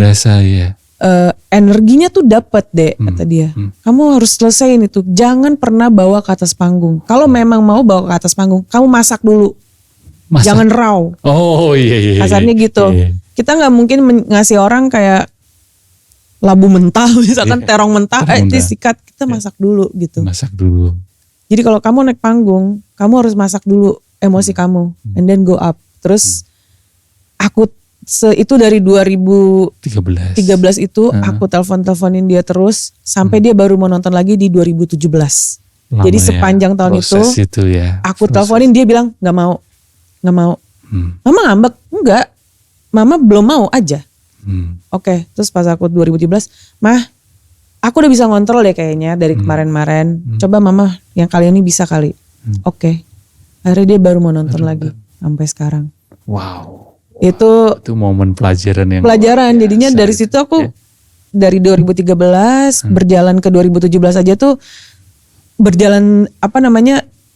Energinya tuh dapat deh kata dia. Kamu harus selesaiin itu. Jangan pernah bawa ke atas panggung. Kalau memang mau bawa ke atas panggung, kamu masak dulu. Jangan raw. Kasarnya gitu. Kita nggak mungkin ngasih orang kayak labu mentah, misalkan terong mentah, disikat. Kita masak dulu gitu. Jadi kalau kamu naik panggung, kamu harus masak dulu emosi kamu, and then go up. Terus aku itu dari 2013 itu aku teleponin dia terus sampai dia baru mau nonton lagi di 2017. Jadi sepanjang tahun itu aku teleponin, dia bilang nggak mau. Mama ngambek, enggak, Mama belum mau aja. Oke, terus pas aku 2017, Mah aku udah bisa ngontrol deh kayaknya dari kemarin-kemarin. Coba Mama yang kali ini bisa kali. Oke. Akhirnya dia baru mau nonton lagi sampai sekarang. Wow. Itu momen pelajaran jadinya dari situ aku dari 2013 berjalan ke 2017 aja tuh berjalan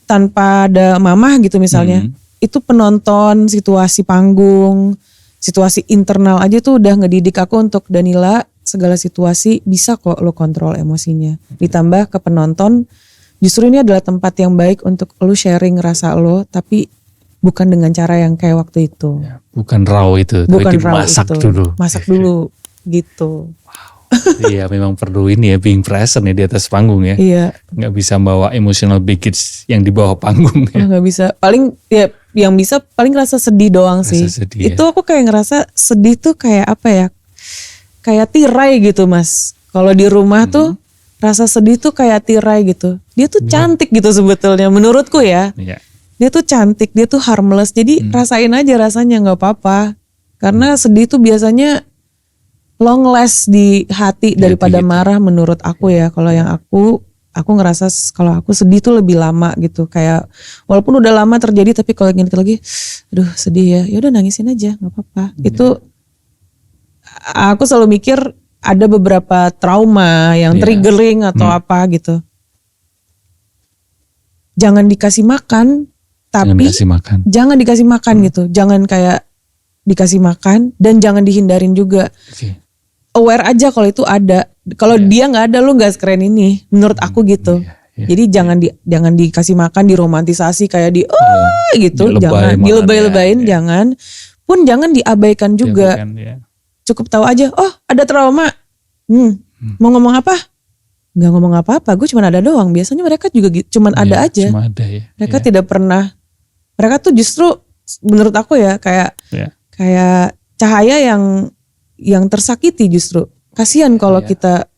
tanpa ada mamah gitu misalnya. Itu penonton, situasi panggung, situasi internal aja tuh udah ngedidik aku untuk Danila segala situasi bisa kok lo kontrol emosinya. Ditambah ke penonton, justru ini adalah tempat yang baik untuk lo sharing rasa lo, tapi bukan dengan cara yang kayak waktu itu. Bukan raw itu, tapi dimasak dulu. Masak dulu gitu. Wow. Iya memang perlu ini ya, being present ya di atas panggung ya. Iya. Gak bisa bawa emotional baggage yang di bawah panggung ya. Gak bisa, paling ya yang bisa paling rasa sedih doang sih. Itu aku kayak ngerasa sedih tuh kayak apa ya, kayak tirai gitu mas. Kalau di rumah tuh rasa sedih tuh kayak tirai gitu. Dia tuh cantik gitu sebetulnya menurutku ya. Dia tuh cantik, dia tuh harmless. Jadi rasain aja rasanya, gak apa-apa. Karena sedih tuh biasanya long last di hati daripada marah menurut aku ya. Kalau yang aku ngerasa kalau aku sedih tuh lebih lama gitu. Kayak walaupun udah lama terjadi tapi kalau ingat lagi, aduh sedih ya. Ya udah nangisin aja, gak apa-apa. Itu aku selalu mikir ada beberapa trauma yang triggering atau apa gitu. Jangan dikasih makan. Tapi jangan dikasih makan gitu. Jangan kayak dikasih makan dan jangan dihindarin juga. Aware aja kalau itu ada. Kalau dia nggak ada, lu nggak sekeren ini. Menurut aku gitu. Jadi jangan dikasih makan, diromantisasi kayak gitu. Jangan dilebay-lebayin, jangan. Pun jangan diabaikan juga. Cukup tahu aja. Oh ada trauma. Mau ngomong apa? Nggak ngomong apa-apa. Gue cuma ada doang. Biasanya mereka juga cuma ada aja. Cuma ada ya. Mereka tidak pernah. Mereka tuh justru menurut aku ya kayak cahaya yang tersakiti justru. Kasihan kalau kita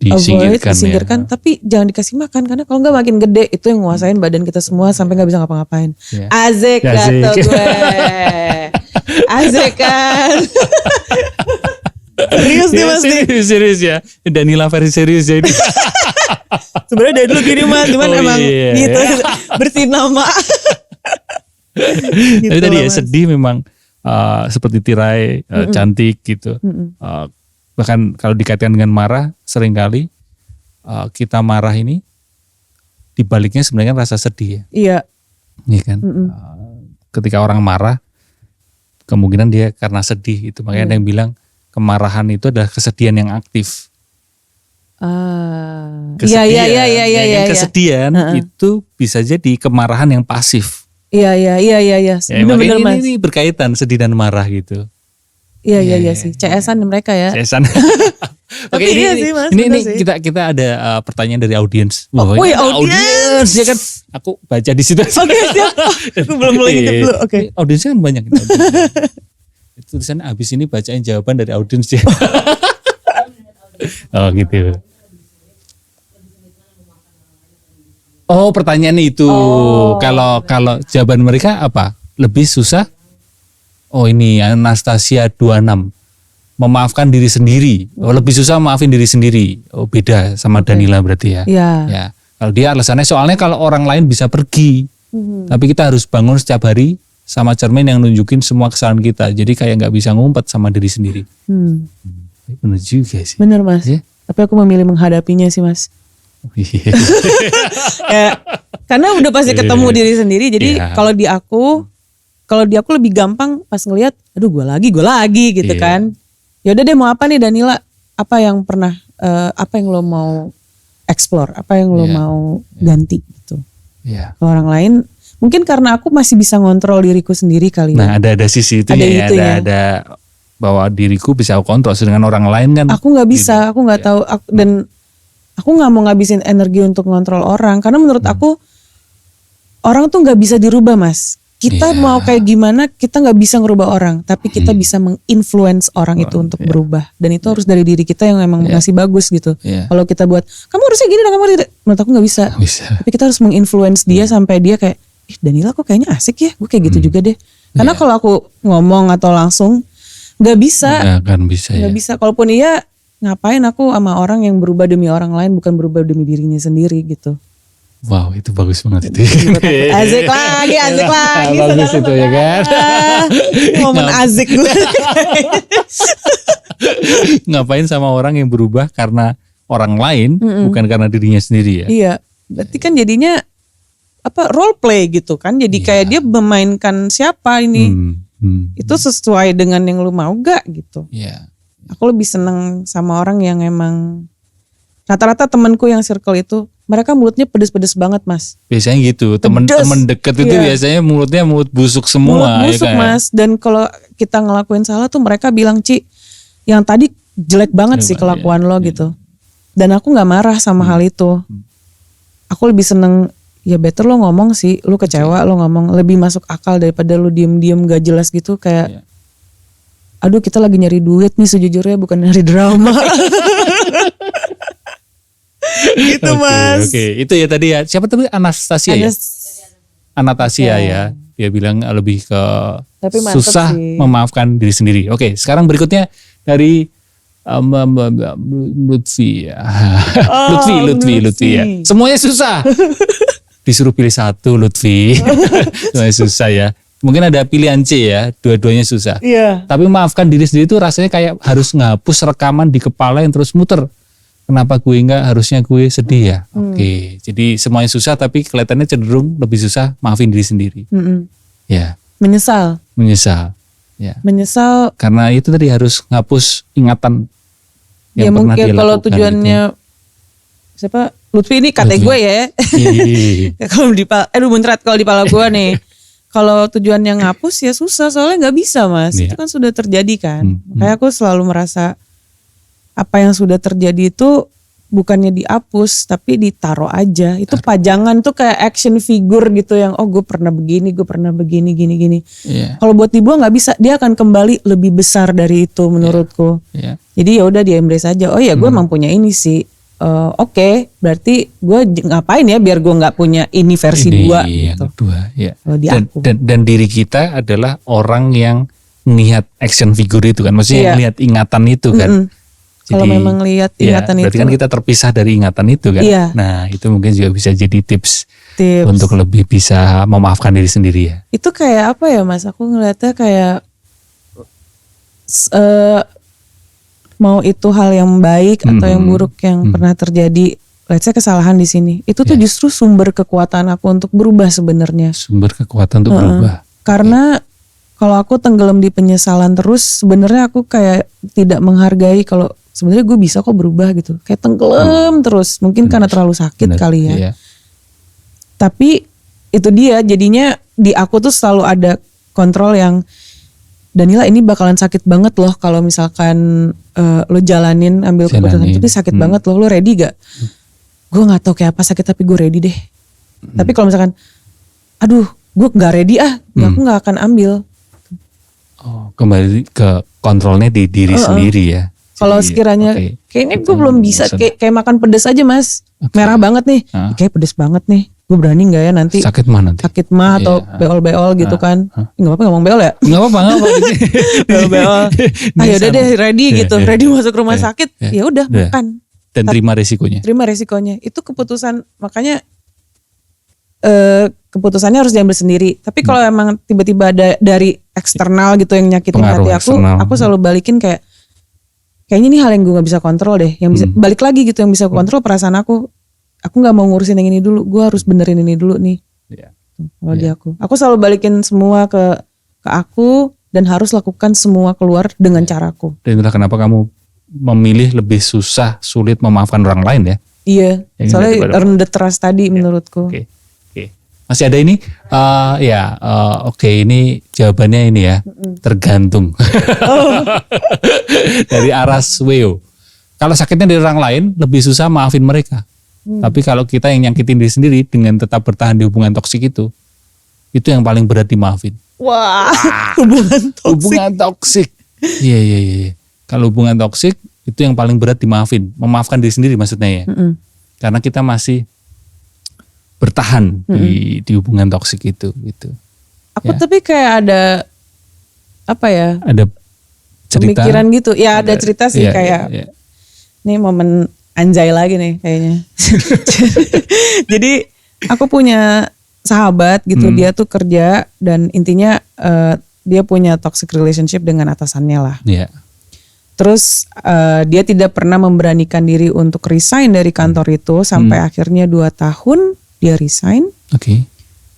disingkirkan, tapi jangan dikasih makan karena kalau nggak makin gede itu yang nguasain badan kita semua sampai nggak bisa ngapa-ngapain. Azek kata gue. Azek kan. Serius nih mas. Serius ya. Danila versi serius ya ini. Sebenarnya dari dulu gini mas, cuman emang gitu bersihin nama. Gitu Tapi tadi loh, ya Mas. sedih memang seperti tirai cantik gitu. Bahkan kalau dikaitkan dengan marah, seringkali kita marah ini dibaliknya sebenarnya rasa sedih ya. Iya. Iya kan? Ketika orang marah, kemungkinan dia karena sedih itu. Makanya ada yang bilang kemarahan itu adalah kesedihan yang aktif. Iya. Kesedihan itu bisa jadi kemarahan yang pasif. Iya. Ya, Benar-benar, Mas. ini berkaitan sedih dan marah gitu. Iya sih. CS-an mereka ya. Cesan. Oke, Tapi iya sih, Mas, ini benar sih. kita ada pertanyaan dari audiens. Wih, audiens ya kan? Aku baca di situ. Oke, siap. Aku belum ngintip dulu. Oke. Audiensnya kan banyak. Itu tulisannya habis ini bacain jawaban dari audiens ya. Oh gitu. Oh, pertanyaan itu. Kalau jawaban mereka apa? Lebih susah? Oh, ini Anastasia 26. Memaafkan diri sendiri. Oh, lebih susah maafin diri sendiri. Oh, beda sama Danila berarti ya. Iya. Ya. Kalau dia alasannya soalnya kalau orang lain bisa pergi. Tapi kita harus bangun setiap hari sama cermin yang nunjukin semua kesalahan kita. Jadi kayak nggak bisa ngumpet sama diri sendiri. Bener juga sih. Bener, Mas. Ya? Tapi aku memilih menghadapinya sih, Mas. Ya, karena udah pasti ketemu diri sendiri. Jadi kalau di aku lebih gampang pas ngelihat, aduh gue lagi gitu kan. Ya udah deh, mau apa nih Danila? Apa yang pernah apa yang lo mau explore? Apa yang lo mau ganti gitu. Kalau orang lain mungkin karena aku masih bisa ngontrol diriku sendiri kali ya. Nah, ada sisi itu ada bahwa diriku bisa aku kontrol, sedangkan orang lain kan aku nggak bisa, aku nggak tahu, dan aku nggak mau ngabisin energi untuk ngontrol orang, karena menurut aku orang tuh nggak bisa dirubah, Mas. Kita mau kayak gimana, kita nggak bisa ngerubah orang, tapi kita bisa menginfluence orang itu untuk berubah, dan itu harus dari diri kita yang emang ngasih bagus gitu. Kalau kita buat, kamu harusnya gini dan kamu harusnya, menurut aku nggak bisa. Tapi kita harus menginfluence dia sampai dia kayak, Danila kok kayaknya asik ya, gue kayak gitu juga deh. Karena kalau aku ngomong atau langsung nggak bisa, nggak bisa. Kalaupun iya, ngapain aku sama orang yang berubah demi orang lain, bukan berubah demi dirinya sendiri gitu. Wow, itu bagus banget itu. Asik lagi. Bagus itu ya kan. Momen asik gue. Ngapain sama orang yang berubah karena orang lain, bukan karena dirinya sendiri ya. Iya, berarti kan jadinya role play gitu kan. Jadi kayak dia memainkan siapa ini. Itu sesuai dengan yang lu mau gak gitu. Aku lebih seneng sama orang yang emang, rata-rata temanku yang circle itu, mereka mulutnya pedes-pedes banget, Mas. Biasanya gitu, temen deket itu biasanya mulutnya mulut busuk semua. Mulut busuk, ya kan? Mas. Dan kalau kita ngelakuin salah tuh mereka bilang, Ci, yang tadi jelek banget sih kelakuan lo gitu. Dan aku gak marah sama hal itu. Aku lebih seneng, ya better lo ngomong sih, lo kecewa lo ngomong, lebih masuk akal daripada lo diem-diem gak jelas gitu kayak, aduh kita lagi nyari duit nih sejujurnya, bukan nyari drama. Gitu Mas. Oke. Itu ya tadi ya, siapa tadi Anastasia ya? Anastasia ya, dia bilang lebih ke susah memaafkan diri sendiri. Oke, sekarang berikutnya dari Lutfi ya. Lutfi ya. Semuanya susah. Disuruh pilih satu Lutfi. Semuanya susah ya. Mungkin ada pilihan C ya, dua-duanya susah. Tapi maafkan diri sendiri itu rasanya kayak harus ngapus rekaman di kepala yang terus muter. Kenapa gue enggak, harusnya gue sedih ya. Oke, jadi semuanya susah tapi kelihatannya cenderung lebih susah maafin diri sendiri. Ya. Menyesal. Ya. Menyesal. Karena itu tadi harus ngapus ingatan yang pernah dia lakukan. Kalau tujuannya itu. Siapa? Lutfi ini kata gue ya. Kalau muncrat kalau di pala gue nih. Kalau tujuannya ngapus ya susah, soalnya nggak bisa Mas. Itu kan sudah terjadi kan. Makanya aku selalu merasa apa yang sudah terjadi itu bukannya dihapus tapi ditaruh aja. Itu pajangan tuh kayak action figure gitu yang gue pernah begini, gini. Kalau buat dibuang nggak bisa, dia akan kembali lebih besar dari itu menurutku. Jadi ya udah dia embrace aja. Oh ya gue emang punya ini sih. Oke, berarti gue ngapain ya biar gue nggak punya ini versi 2 gitu. Kedua, ya. Dan diri kita adalah orang yang melihat action figure itu kan, maksudnya melihat ingatan itu kan. Kalau memang lihat ingatan berarti itu. Berarti kan kita terpisah dari ingatan itu kan. Iya. Nah itu mungkin juga bisa jadi tips untuk lebih bisa memaafkan diri sendiri ya. Itu kayak apa ya Mas? Aku ngeliatnya kayak mau itu hal yang baik atau yang buruk yang pernah terjadi, let's say kesalahan di sini, itu tuh justru sumber kekuatan aku untuk berubah sebenarnya. Sumber kekuatan untuk berubah. Karena kalau aku tenggelam di penyesalan terus, sebenarnya aku kayak tidak menghargai kalau sebenarnya gue bisa kok berubah gitu. Kayak tenggelam terus, mungkin karena terlalu sakit kali ya. Iya. Tapi itu dia, jadinya di aku tuh selalu ada kontrol yang, Danila ini bakalan sakit banget loh kalau misalkan lo jalanin ambil keputusan itu sakit banget loh, lo ready gak? Gue gak tahu kayak apa sakit tapi gue ready deh. Tapi kalau misalkan aduh gue gak ready aku gak akan ambil. Oh, kembali ke kontrolnya di diri sendiri ya. Kalau sekiranya kayaknya gue belum bisa kayak makan pedas aja Mas, merah banget nih, kayak pedas banget nih, gue berani nggak ya nanti sakit mah atau beol-beol gitu kan? Nggak apa-apa ngomong beol ya? Nggak apa. Beol-beol. Ayo udah deh ready gitu, ready masuk rumah sakit, ya udah makan. Dan terima resikonya. Terima resikonya, itu keputusan, makanya keputusannya harus diambil sendiri. Tapi kalau emang tiba-tiba ada dari eksternal gitu yang nyakitin hati aku selalu balikin kayaknya ini hal yang gue gak bisa kontrol deh. Yang bisa balik lagi gitu, yang bisa kontrol perasaan aku gak mau ngurusin yang ini dulu, gue harus benerin ini dulu nih. Kalau di aku selalu balikin semua ke aku dan harus lakukan semua keluar dengan caraku. Dan itulah kenapa kamu memilih lebih sulit memaafkan orang lain ya. Iya, soalnya earn the trust tadi menurutku. Oke. Masih ada ini? Ini jawabannya ini ya. Tergantung. Dari Aras Weo. Kalau sakitnya dari orang lain, lebih susah maafin mereka. Tapi kalau kita yang nyakitin diri sendiri dengan tetap bertahan di hubungan toksik itu yang paling berat dimaafin. Wah, hubungan toksik. Iya. Kalau hubungan toksik itu yang paling berat dimaafin. Memaafkan diri sendiri maksudnya ya. Karena kita masih bertahan di hubungan toksik itu gitu. Aku tapi kayak ada apa ya? Ada cerita. Pemikiran gitu. Ya ada cerita sih kayak. Ini momen anjay lagi nih kayaknya. Jadi aku punya sahabat gitu, dia tuh kerja dan intinya dia punya toxic relationship dengan atasannya lah. Terus dia tidak pernah memberanikan diri untuk resign dari kantor itu sampai akhirnya 2 tahun dia resign.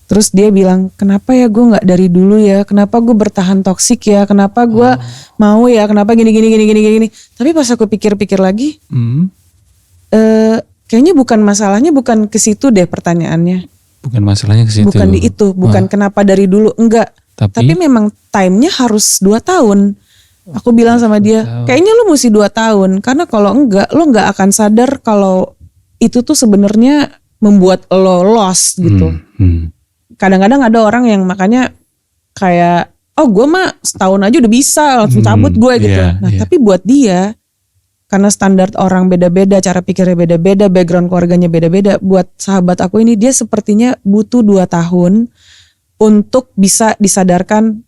Terus dia bilang, kenapa ya gue gak dari dulu ya, kenapa gue bertahan toksik ya, kenapa gue mau ya, kenapa gini. Tapi pas aku pikir-pikir lagi, kayaknya masalahnya bukan ke situ deh pertanyaannya. Bukan masalahnya ke situ. Bukan di itu, bukan kenapa dari dulu, enggak. Tapi memang time-nya harus 2 tahun. Aku bilang sama dia, kayaknya lu mesti 2 tahun, karena kalau enggak, lo gak akan sadar kalau itu tuh sebenarnya membuat lo lost gitu. Kadang-kadang ada orang yang makanya kayak, gue mah setahun aja udah bisa langsung cabut gue gitu. Tapi buat dia, karena standar orang beda-beda, cara pikirnya beda-beda, background keluarganya beda-beda. Buat sahabat aku ini, dia sepertinya butuh 2 tahun untuk bisa disadarkan,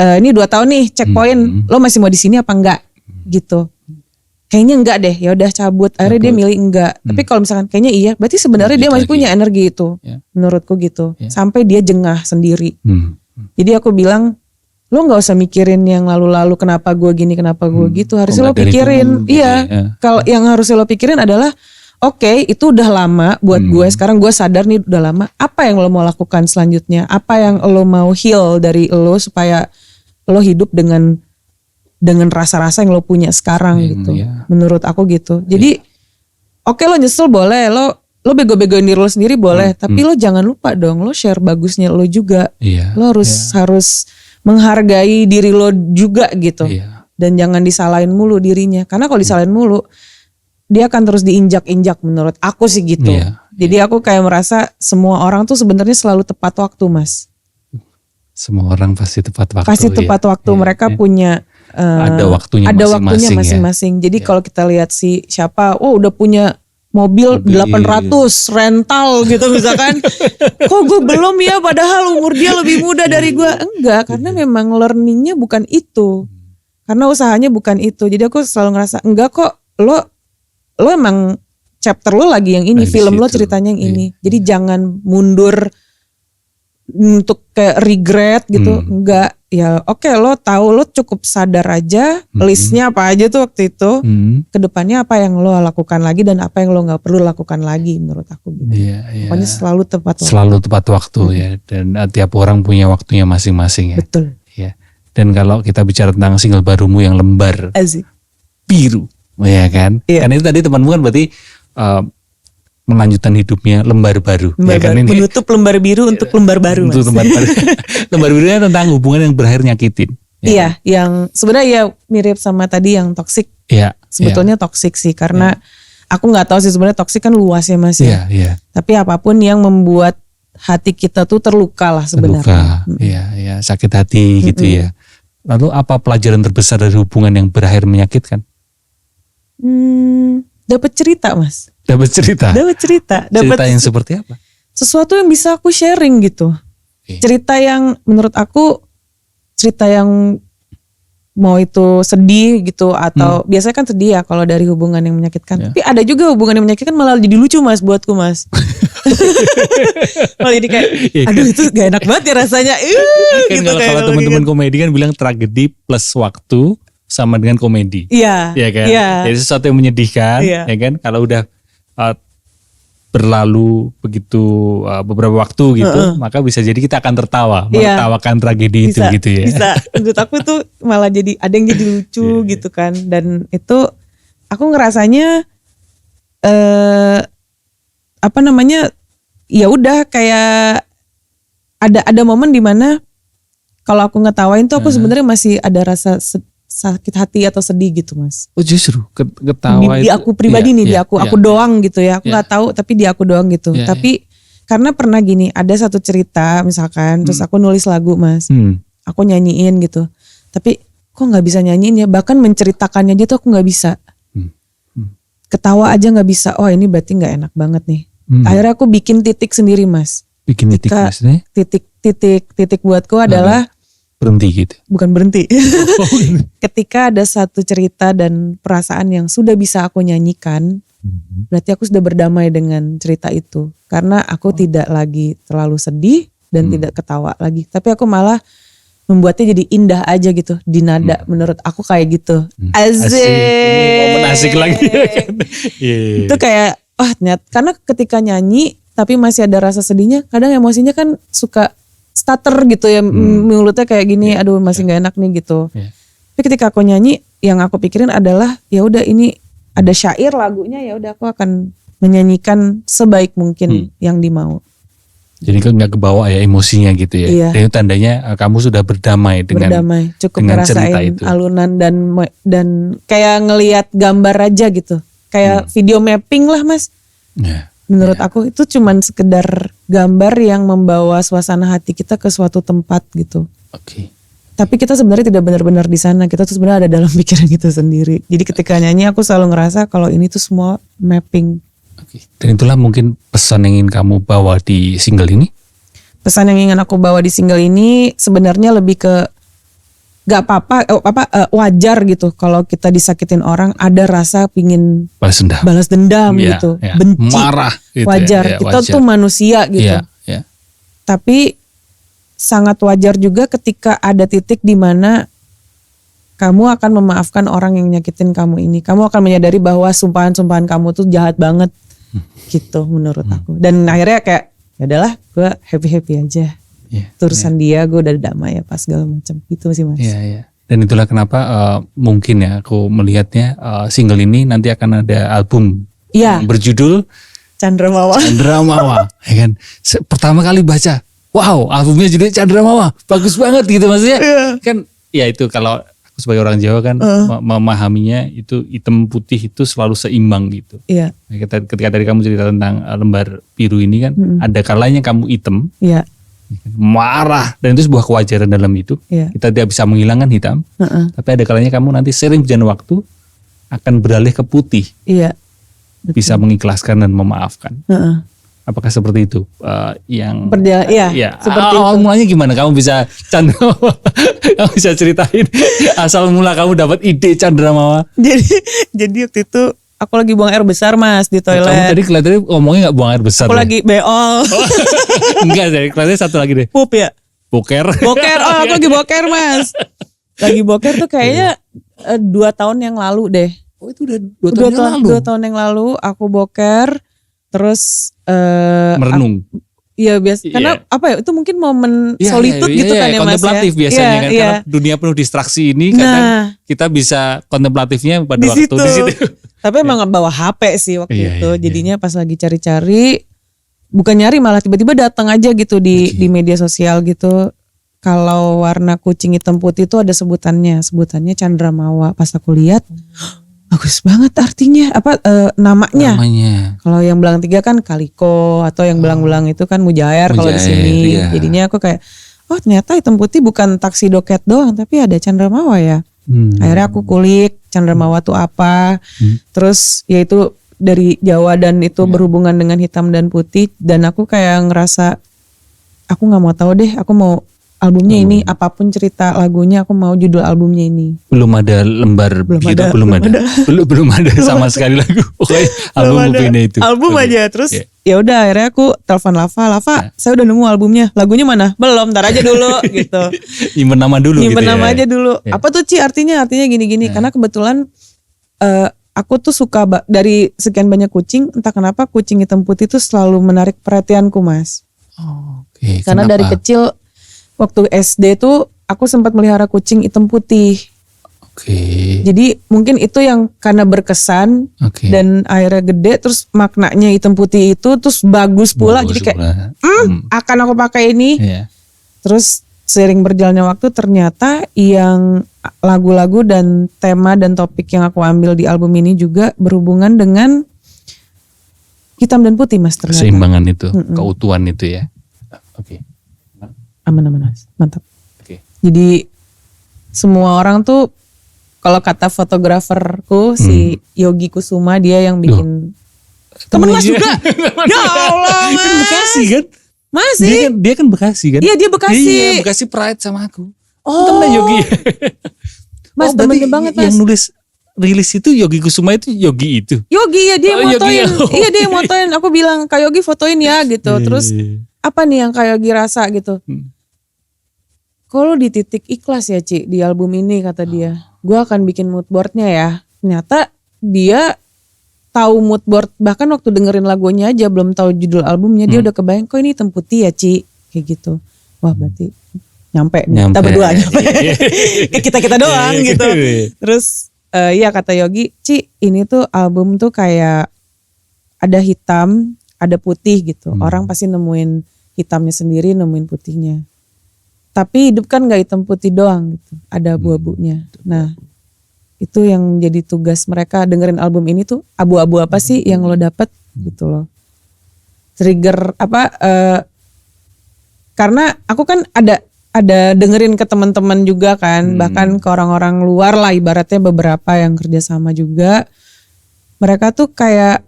ini 2 tahun nih checkpoint, lo masih mau di sini apa enggak gitu. Kayaknya enggak deh, ya udah cabut. Akhirnya dia milih enggak. Tapi kalau misalkan kayaknya iya, berarti sebenarnya dia masih punya energi itu. Menurutku gitu. Sampai dia jengah sendiri. Jadi aku bilang, lo nggak usah mikirin yang lalu-lalu kenapa gue gini, kenapa gue gitu. Harusnya lo pikirin, kalau yang harusnya lo pikirin adalah, itu udah lama buat gue. Sekarang gue sadar nih udah lama. Apa yang lo mau lakukan selanjutnya? Apa yang lo mau heal dari lo supaya lo hidup dengan rasa-rasa yang lo punya sekarang gitu. Menurut aku gitu. Jadi lo nyesel boleh, lo bego-begoin diri lo sendiri boleh, tapi lo jangan lupa dong, lo share bagusnya lo juga. Lo harus menghargai diri lo juga gitu. Dan jangan disalahin mulu dirinya, karena kalau disalahin mulu dia akan terus diinjak-injak menurut aku sih gitu. Jadi aku kayak merasa semua orang tuh sebenarnya selalu tepat waktu, Mas. Semua orang pasti tepat waktu. Pasti tepat waktu. Mereka punya ada waktunya masing-masing. Jadi kalau kita lihat siapa, udah punya mobil 800 rental gitu misalkan. Kok gue belum ya, padahal umur dia lebih muda dari gue. Enggak, karena memang learningnya bukan itu. karena usahanya bukan itu. Jadi aku selalu ngerasa enggak kok, lo emang chapter lo lagi yang ini, film lo ceritanya yang ini. Jadi jangan mundur untuk kayak regret gitu. Enggak, ya oke, lo tahu, lo cukup sadar aja listnya apa aja tuh waktu itu. Kedepannya apa yang lo lakukan lagi dan apa yang lo nggak perlu lakukan lagi menurut aku gitu. Pokoknya selalu tepat waktu. Selalu tepat waktu ya, dan tiap orang punya waktunya masing-masing ya. Betul. Ya. Dan kalau kita bicara tentang single barumu yang lembar biru, ya kan? Karena itu tadi temanmu kan berarti melanjutkan hidupnya lembar baru. Ya kan, ini menutup lembar biru untuk lembar baru. Untuk lembar baru. Lembar birunya tentang hubungan yang berakhir nyakitin. Ya iya, kan? yang sebenarnya ya mirip sama tadi yang toksik. Iya. Sebetulnya toksik sih, karena aku nggak tahu sih sebenarnya toksik kan luas ya Mas ya. Iya. Tapi apapun yang membuat hati kita tuh terluka lah sebenarnya. Iya, sakit hati gitu ya. Lalu apa pelajaran terbesar dari hubungan yang berakhir menyakitkan? Dapat cerita Mas. Dapat cerita. Cerita yang seperti apa? Sesuatu yang bisa aku sharing gitu. Cerita yang menurut aku, cerita yang mau itu sedih gitu atau biasanya kan sedih ya kalau dari hubungan yang menyakitkan. Tapi ada juga hubungan yang menyakitkan malah jadi lucu Mas buatku Mas. Malah jadi kayak, aduh itu gak enak banget ya rasanya. Kan gitu, kalau teman-teman komedi kan bilang tragedi plus waktu sama dengan komedi. Iya. Ya kan? Iya. Jadi sesuatu yang menyedihkan, ya kan? Kalau udah berlalu begitu beberapa waktu gitu, maka bisa jadi kita akan tertawa, menertawakan tragedi itu gitu ya. Bisa. Menurut aku tuh malah jadi ada yang jadi lucu gitu kan. Dan itu aku ngerasanya ya udah kayak ada momen dimana kalau aku ngetawain tuh aku sebenarnya masih ada rasa sakit hati atau sedih gitu Mas. Oh justru ketawa di aku pribadi nih, di aku doang gitu ya. Aku nggak tahu tapi di aku doang gitu. Tapi karena pernah gini, ada satu cerita misalkan, terus aku nulis lagu Mas. Aku nyanyiin gitu. Tapi kok nggak bisa nyanyiin ya? Bahkan menceritakannya aja tuh aku nggak bisa. Ketawa aja nggak bisa. Oh ini berarti nggak enak banget nih. Akhirnya aku bikin titik sendiri Mas. Bikin titik maksudnya? Titik buatku adalah berhenti gitu. Bukan berhenti. Ketika ada satu cerita dan perasaan yang sudah bisa aku nyanyikan, berarti aku sudah berdamai dengan cerita itu. Karena aku tidak lagi terlalu sedih dan tidak ketawa lagi. Tapi aku malah membuatnya jadi indah aja gitu di nada. Menurut aku kayak gitu. Asik. Momen asik lagi. Itu kayak karena ketika nyanyi tapi masih ada rasa sedihnya, kadang emosinya kan suka stutter gitu ya, mulutnya kayak gini, aduh masih nggak enak nih gitu. Tapi ketika aku nyanyi, yang aku pikirin adalah ya udah ini ada syair lagunya, ya udah aku akan menyanyikan sebaik mungkin yang dimau. Jadi kan nggak kebawa ya emosinya gitu ya. Iya. Dan itu tandanya kamu sudah berdamai dengan cukup dengan cerita ngerasain itu. alunan dan kayak ngelihat gambar aja gitu, kayak video mapping lah Mas. Menurut aku itu cuman sekedar gambar yang membawa suasana hati kita ke suatu tempat gitu. Tapi kita sebenarnya tidak benar-benar di sana. Kita tuh sebenarnya ada dalam pikiran kita sendiri. Jadi ketika nyanyi aku selalu ngerasa kalau ini tuh semua mapping. Dan itulah mungkin pesan yang ingin kamu bawa di single ini? Pesan yang ingin aku bawa di single ini sebenarnya lebih ke gak apa-apa, wajar gitu kalau kita disakitin orang, ada rasa pingin balas dendam gitu, benci, marah gitu. Wajar, kita tuh manusia gitu. Tapi sangat wajar juga ketika ada titik di mana kamu akan memaafkan orang yang nyakitin kamu ini. Kamu akan menyadari bahwa sumpahan-sumpahan kamu tuh jahat banget gitu menurut aku. Dan akhirnya kayak ya udahlah, gue happy aja. Urusan dia, gue udah damai ya pas segala macam gitu sih Mas. Dan itulah kenapa mungkin ya aku melihatnya single ini nanti akan ada album yang berjudul Chandra Mawa. Ya kan? Pertama kali baca, wow, albumnya judulnya Chandra Mawa, bagus banget gitu maksudnya. Kan ya itu kalau aku sebagai orang Jawa kan memahaminya itu hitam putih itu selalu seimbang gitu. Ketika tadi kamu cerita tentang lembar biru ini kan, ada kalanya kamu hitam. Marah, dan itu sebuah kewajaran dalam itu. Kita tidak bisa menghilangkan hitam, tapi ada kalanya kamu nanti sering berjalan waktu akan beralih ke putih. Bisa mengikhlaskan dan memaafkan. Apakah seperti itu? Yang seperti awal itu. mulanya gimana? Kamu bisa kamu bisa ceritain asal mula kamu dapat ide Chandra Mawa? Jadi waktu itu aku lagi buang air besar Mas di toilet. Kamu tadi kelihatannya ngomongnya nggak buang air besar. Aku lagi beol. Enggak deh, kelihatannya satu lagi deh. Pup ya. Boker. Oh aku lagi boker Mas. Lagi boker tuh kayaknya 2 tahun yang lalu deh. Oh itu udah 2 tahun yang lalu. 2 tahun yang lalu aku boker. Terus merenung. Iya biasa. Karena apa ya? Itu mungkin momen solitude gitu kan ya Mas ya. Kontemplatif biasanya kan. Karena dunia penuh distraksi ini kadang kita bisa kontemplatifnya pada waktu di situ. Tapi emang bawa HP sih waktu itu. Jadinya pas lagi cari-cari, bukan nyari malah tiba-tiba datang aja gitu di media sosial gitu. Kalau warna kucing hitam putih itu ada sebutannya Chandra Mawa. Pas aku lihat bagus banget artinya namanya. Kalau yang belang 3 kan kaliko atau yang belang-belang itu kan mujair kalau di sini. Iya. Jadinya aku kayak ternyata hitam putih bukan taksido cat doang tapi ada Chandra Mawa ya. Akhirnya aku kulik Chandra Mawa tuh apa. Terus ya itu dari Jawa dan itu berhubungan dengan hitam dan putih dan aku kayak ngerasa aku nggak mau tahu deh, aku mau albumnya ini, apapun cerita lagunya aku mau judul albumnya ini. Belum ada lembar belum ada sama sekali lagu. Pokoknya album Upine itu. Album aja terus ya udah akhirnya aku telepon Lava, saya udah nemu albumnya. Lagunya mana? Belum, ntar aja dulu gitu. Nyimpen nama dulu Nyimpen nama aja dulu. Apa tuh Ci artinya gini-gini karena kebetulan aku tuh suka dari sekian banyak kucing, entah kenapa kucing hitam putih tuh selalu menarik perhatianku Mas. Karena dari kecil waktu SD tuh aku sempat melihara kucing hitam putih. Jadi mungkin itu yang karena berkesan dan akhirnya gede terus maknanya hitam putih itu terus bagus pula. Jadi kayak akan aku pakai ini. Terus seiring berjalannya waktu ternyata yang lagu-lagu dan tema dan topik yang aku ambil di album ini juga berhubungan dengan hitam dan putih Mas ternyata. Keseimbangan itu, keutuhan itu ya. Aman-aman Mas, mantap. Jadi semua orang tuh kalau kata fotograferku si Yogi Kusuma dia yang bikin temen Mas juga. Ya Allah Mas. Kan Bekasi kan? Masih. Dia kan Bekasi kan? Iya dia Bekasi. Iya Bekasi Pride sama aku. Temen Yogi. Mas temennya banget Mas. Yang nulis rilis itu Yogi Kusuma itu Yogi itu. Yogi ya dia yang motoin. Iya dia yang motoin. Aku bilang Kak Yogi fotoin ya gitu. Terus apa nih yang Kak Yogi rasa gitu. Kalau di titik ikhlas ya Ci di album ini kata dia. Gue akan bikin mood boardnya ya. Ternyata dia tahu mood board. Bahkan waktu dengerin lagunya aja belum tahu judul albumnya. Dia udah kebayang kok ini hitam putih ya Ci. Kayak gitu. Wah berarti nyampe. Kita berdua nyampe. Kita doang gitu. Terus iya kata Yogi. Ci ini tuh album tuh kayak ada hitam. Ada putih gitu. Orang pasti nemuin hitamnya sendiri, nemuin putihnya. Tapi hidup kan gak hitam putih doang gitu. Ada abu-abunya. Nah itu yang jadi tugas mereka dengerin album ini tuh abu-abu apa sih yang lo dapet gitu loh. Trigger apa karena aku kan ada dengerin ke teman-teman juga kan. Bahkan ke orang-orang luar lah ibaratnya beberapa yang kerjasama juga. Mereka tuh kayak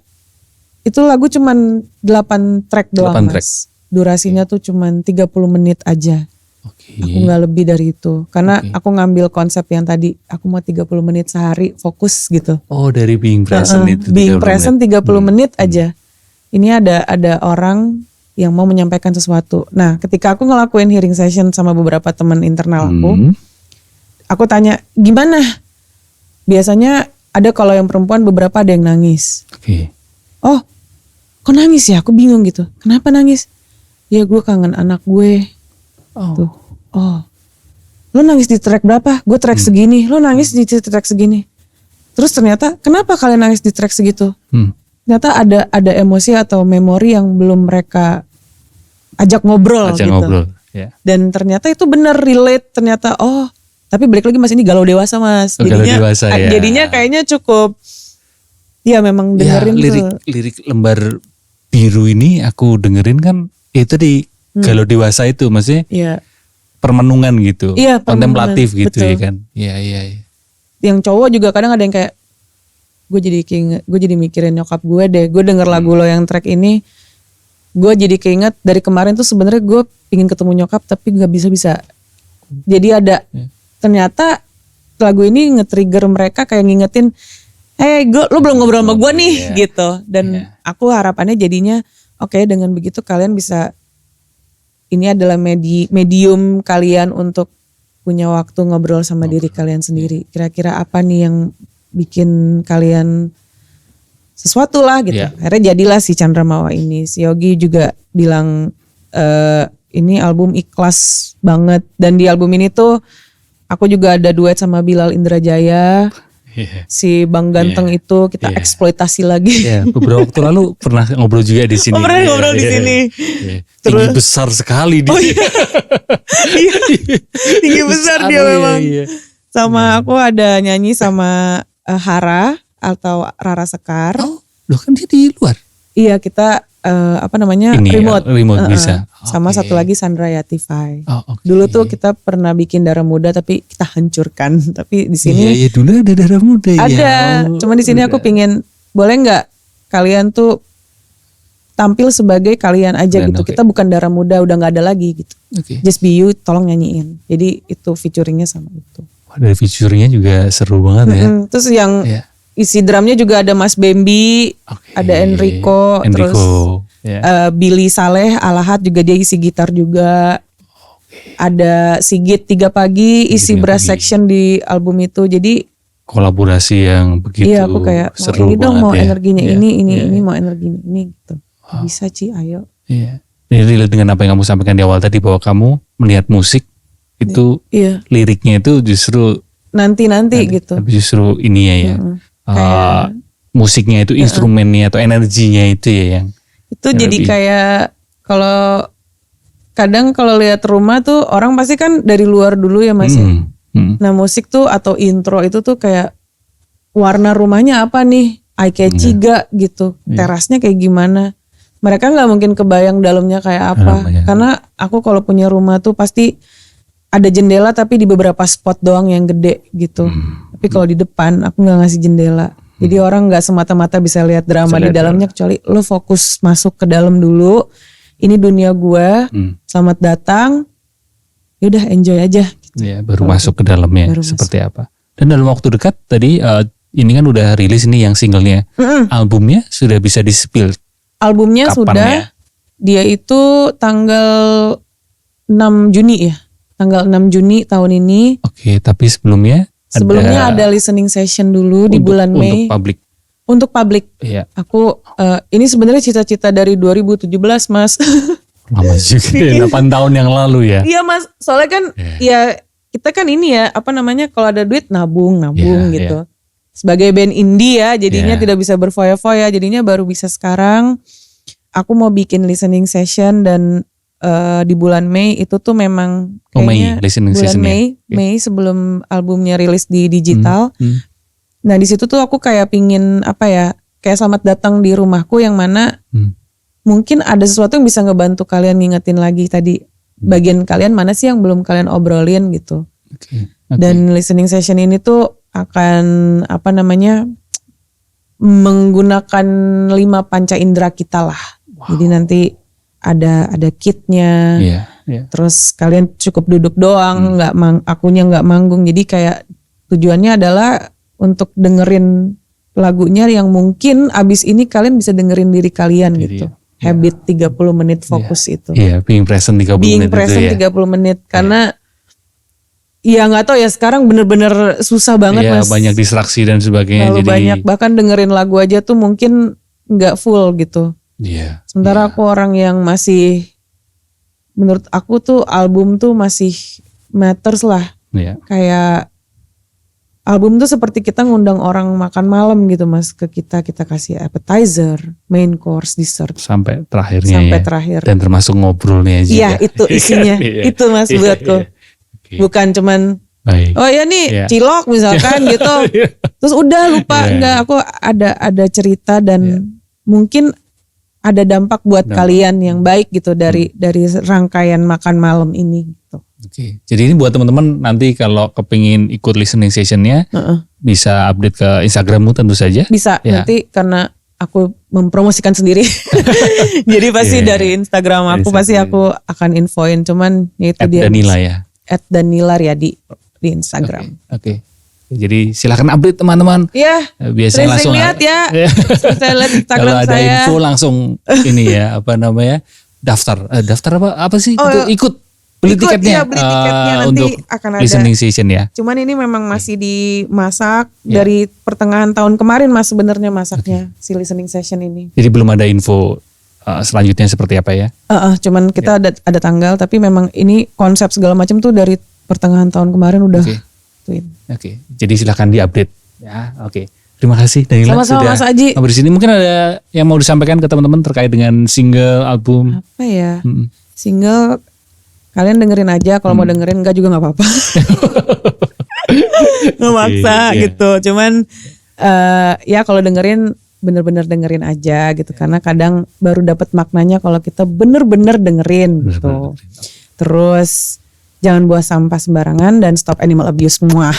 itu lagu cuman 8 track doang Mas. Durasinya tuh cuman 30 menit aja. Aku gak lebih dari itu. Karena aku ngambil konsep yang tadi. Aku mau 30 menit sehari fokus gitu. Oh dari being present itu. Being present 30 menit aja. Ini ada orang yang mau menyampaikan sesuatu. Nah ketika aku ngelakuin hearing session sama beberapa teman internal aku tanya gimana? Biasanya ada kalau yang perempuan beberapa ada yang nangis. Oh kok nangis ya? Aku bingung gitu. Kenapa nangis? Ya gue kangen anak gue. Tuh. Lo nangis di track berapa? Gue track segini. Lo nangis di track segini. Terus ternyata kenapa kalian nangis di track segitu? Ternyata ada emosi atau memori yang belum mereka ajak ngobrol gitu. Dan ternyata itu benar relate. Ternyata tapi balik lagi Mas ini galau dewasa Mas. Jadinya kayaknya cukup. Ya memang dengerin lirik lembar biru ini aku dengerin kan itu di galau dewasa itu maksudnya permenungan gitu, kontemplatif gitu ya kan. Iya. Yang cowok juga kadang ada yang kayak gue jadi mikirin nyokap gue deh. Gue denger lagu lo yang track ini gue jadi keinget dari kemarin tuh sebenarnya gue pingin ketemu nyokap tapi nggak bisa. Jadi ada ternyata lagu ini nge-trigger mereka kayak ngingetin, lu belum ngobrol sama gue nih gitu. Dan aku harapannya jadinya oke, dengan begitu kalian bisa, ini adalah medium kalian untuk punya waktu ngobrol sama diri kalian sendiri. Kira-kira apa nih yang bikin kalian sesuatu lah gitu. Akhirnya jadilah si Chandra Mawa ini. Si Yogi juga bilang ini album ikhlas banget. Dan di album ini tuh aku juga ada duet sama Bilal Indrajaya. Si Bang Ganteng itu kita eksploitasi lagi. Beberapa waktu lalu pernah ngobrol juga di sini. Pernah ngobrol di sini. Tinggi besar sekali dia. Tinggi besar dia memang. Sama aku ada nyanyi sama Hara atau Rara Sekar. Loh kan dia di luar. Iya, kita remote bisa. Sama satu lagi Sandra Yatifai. Dulu tuh kita pernah bikin Darah Muda tapi kita hancurkan. Tapi di sini dulu ada Darah Muda ya. Ada. Cuma di sini aku pingin, boleh nggak kalian tuh tampil sebagai kalian aja gitu. Kita bukan Darah Muda, udah nggak ada lagi gitu. Just Be You, tolong nyanyiin. Jadi itu featuringnya sama itu. Dari featuringnya juga seru banget ya. Terus yang isi drumnya juga ada Mas Bambi, ada Enrico. Terus Billy Saleh Alahat juga dia isi gitar juga. Ada Sigit 3 Pagi isi brass section di album itu. Jadi kolaborasi yang begitu aku kayak seru ini dong, mau ya. energinya ini mau energinya ini gitu. Bisa Ci, ayo. Jadi dengan apa yang kamu sampaikan di awal tadi bahwa kamu melihat musik itu liriknya itu justru nanti gitu. Tapi justru ini ya. Kayak musiknya itu instrumennya atau energinya itu ya yang itu jadi lebih. Kayak kalau lihat rumah tuh orang pasti kan dari luar dulu ya Mas. Nah musik tuh atau intro itu tuh kayak warna rumahnya apa nih, eye catchy gak gitu, terasnya kayak gimana. Mereka nggak mungkin kebayang dalamnya kayak apa. Karena aku kalau punya rumah tuh pasti ada jendela tapi di beberapa spot doang yang gede gitu. Tapi kalau di depan aku nggak ngasih jendela. Jadi orang nggak semata-mata bisa lihat drama di dalamnya kecuali lo fokus masuk ke dalam dulu. Ini dunia gue. Selamat datang. Yaudah enjoy aja. Gitu. Baru masuk ke dalamnya seperti apa. Dan dalam waktu dekat tadi ini kan udah rilis nih yang singlenya. Albumnya sudah bisa di-spill. Albumnya kapan sudah. Ya? Dia itu tanggal 6 Juni ya. Tanggal 6 Juni tahun ini. Oke, tapi sebelumnya ada listening session dulu di bulan Mei. Untuk publik. Iya. Aku ini sebenarnya cita-cita dari 2017 Mas. Lama juga 8 tahun yang lalu ya. Iya Mas, soalnya kan ya kita kan ini ya kalau ada duit nabung gitu. Sebagai band indie ya jadinya tidak bisa berfoya-foya, jadinya baru bisa sekarang. Aku mau bikin listening session dan di bulan Mei itu tuh memang kayaknya bulan Mei sebelum albumnya rilis di digital. Nah di situ tuh aku kayak pingin kayak selamat datang di rumahku yang mana mungkin ada sesuatu yang bisa ngebantu kalian ngingetin lagi tadi bagian kalian mana sih yang belum kalian obrolin gitu. Dan listening session ini tuh akan menggunakan 5 panca indera kita lah. Jadi nanti ada kitnya, terus kalian cukup duduk doang, akunya nggak manggung. Jadi kayak tujuannya adalah untuk dengerin lagunya yang mungkin abis ini kalian bisa dengerin diri kalian gitu. Habit 30 menit fokus itu. Being present 30 menit. Being present 30 menit karena ya nggak tahu ya sekarang bener-bener susah banget Mas. Banyak distraksi dan sebagainya. Terlalu banyak, bahkan dengerin lagu aja tuh mungkin nggak full gitu. Sementara aku orang yang masih, menurut aku tuh album tuh masih matters lah. Kayak album tuh seperti kita ngundang orang makan malam gitu Mas, ke kita kasih appetizer, main course, dessert sampai terakhirnya terakhir. Dan termasuk ngobrolnya juga. Iya itu isinya. Itu Mas buatku. Bukan cuman oh ya nih cilok misalkan gitu. Terus udah lupa enggak, aku ada cerita dan mungkin ada dampak buat kalian yang baik gitu dari rangkaian makan malam ini gitu. Jadi ini buat teman-teman nanti kalau kepingin ikut listening sessionnya bisa update ke Instagrammu tentu saja. Bisa nanti karena aku mempromosikan sendiri. Jadi pasti dari Instagram aku pasti aku akan infoin. Cuman ya itu dia. Danila ya. @Danila Riyadi di Instagram. Oke. Jadi silakan update teman-teman. Iya. Biasanya langsung lihat ya. Saya lihat Instagram kalau ada saya. info langsung ini ya apa namanya daftar apa sih ikut beli tiketnya, beli tiketnya nanti untuk akan ada listening session ya. Cuman ini memang masih dimasak dari pertengahan tahun kemarin Mas sebenarnya masaknya si listening session ini. Jadi belum ada info selanjutnya seperti apa ya? Cuman kita ada tanggal tapi memang ini konsep segala macam tuh dari pertengahan tahun kemarin udah. Oke. Jadi silakan diupdate ya. Oke. Terima kasih Danila sudah Mas Aji. Di sini mungkin ada yang mau disampaikan ke teman-teman terkait dengan single album. Apa ya? Single kalian dengerin aja kalau mau dengerin enggak juga nggak apa-apa. Nggak maksa gitu. Cuman ya kalau dengerin bener-bener dengerin aja gitu karena kadang baru dapat maknanya kalau kita bener-bener dengerin gitu. Terus jangan buang sampah sembarangan dan stop animal abuse semua.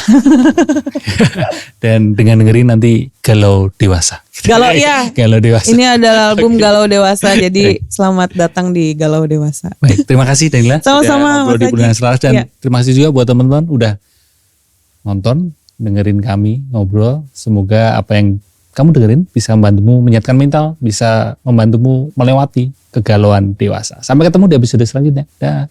Dan dengan dengerin nanti Galau Dewasa. Galau Dewasa. Ini adalah album Galau Dewasa. Jadi selamat datang di Galau Dewasa. Baik, terima kasih Danila. Sama-sama Mas Aji. Dan terima kasih juga buat teman-teman udah nonton, dengerin kami ngobrol. Semoga apa yang kamu dengerin bisa membantumu menyehatkan mental, bisa membantumu melewati kegalauan dewasa. Sampai ketemu di episode selanjutnya. Dah.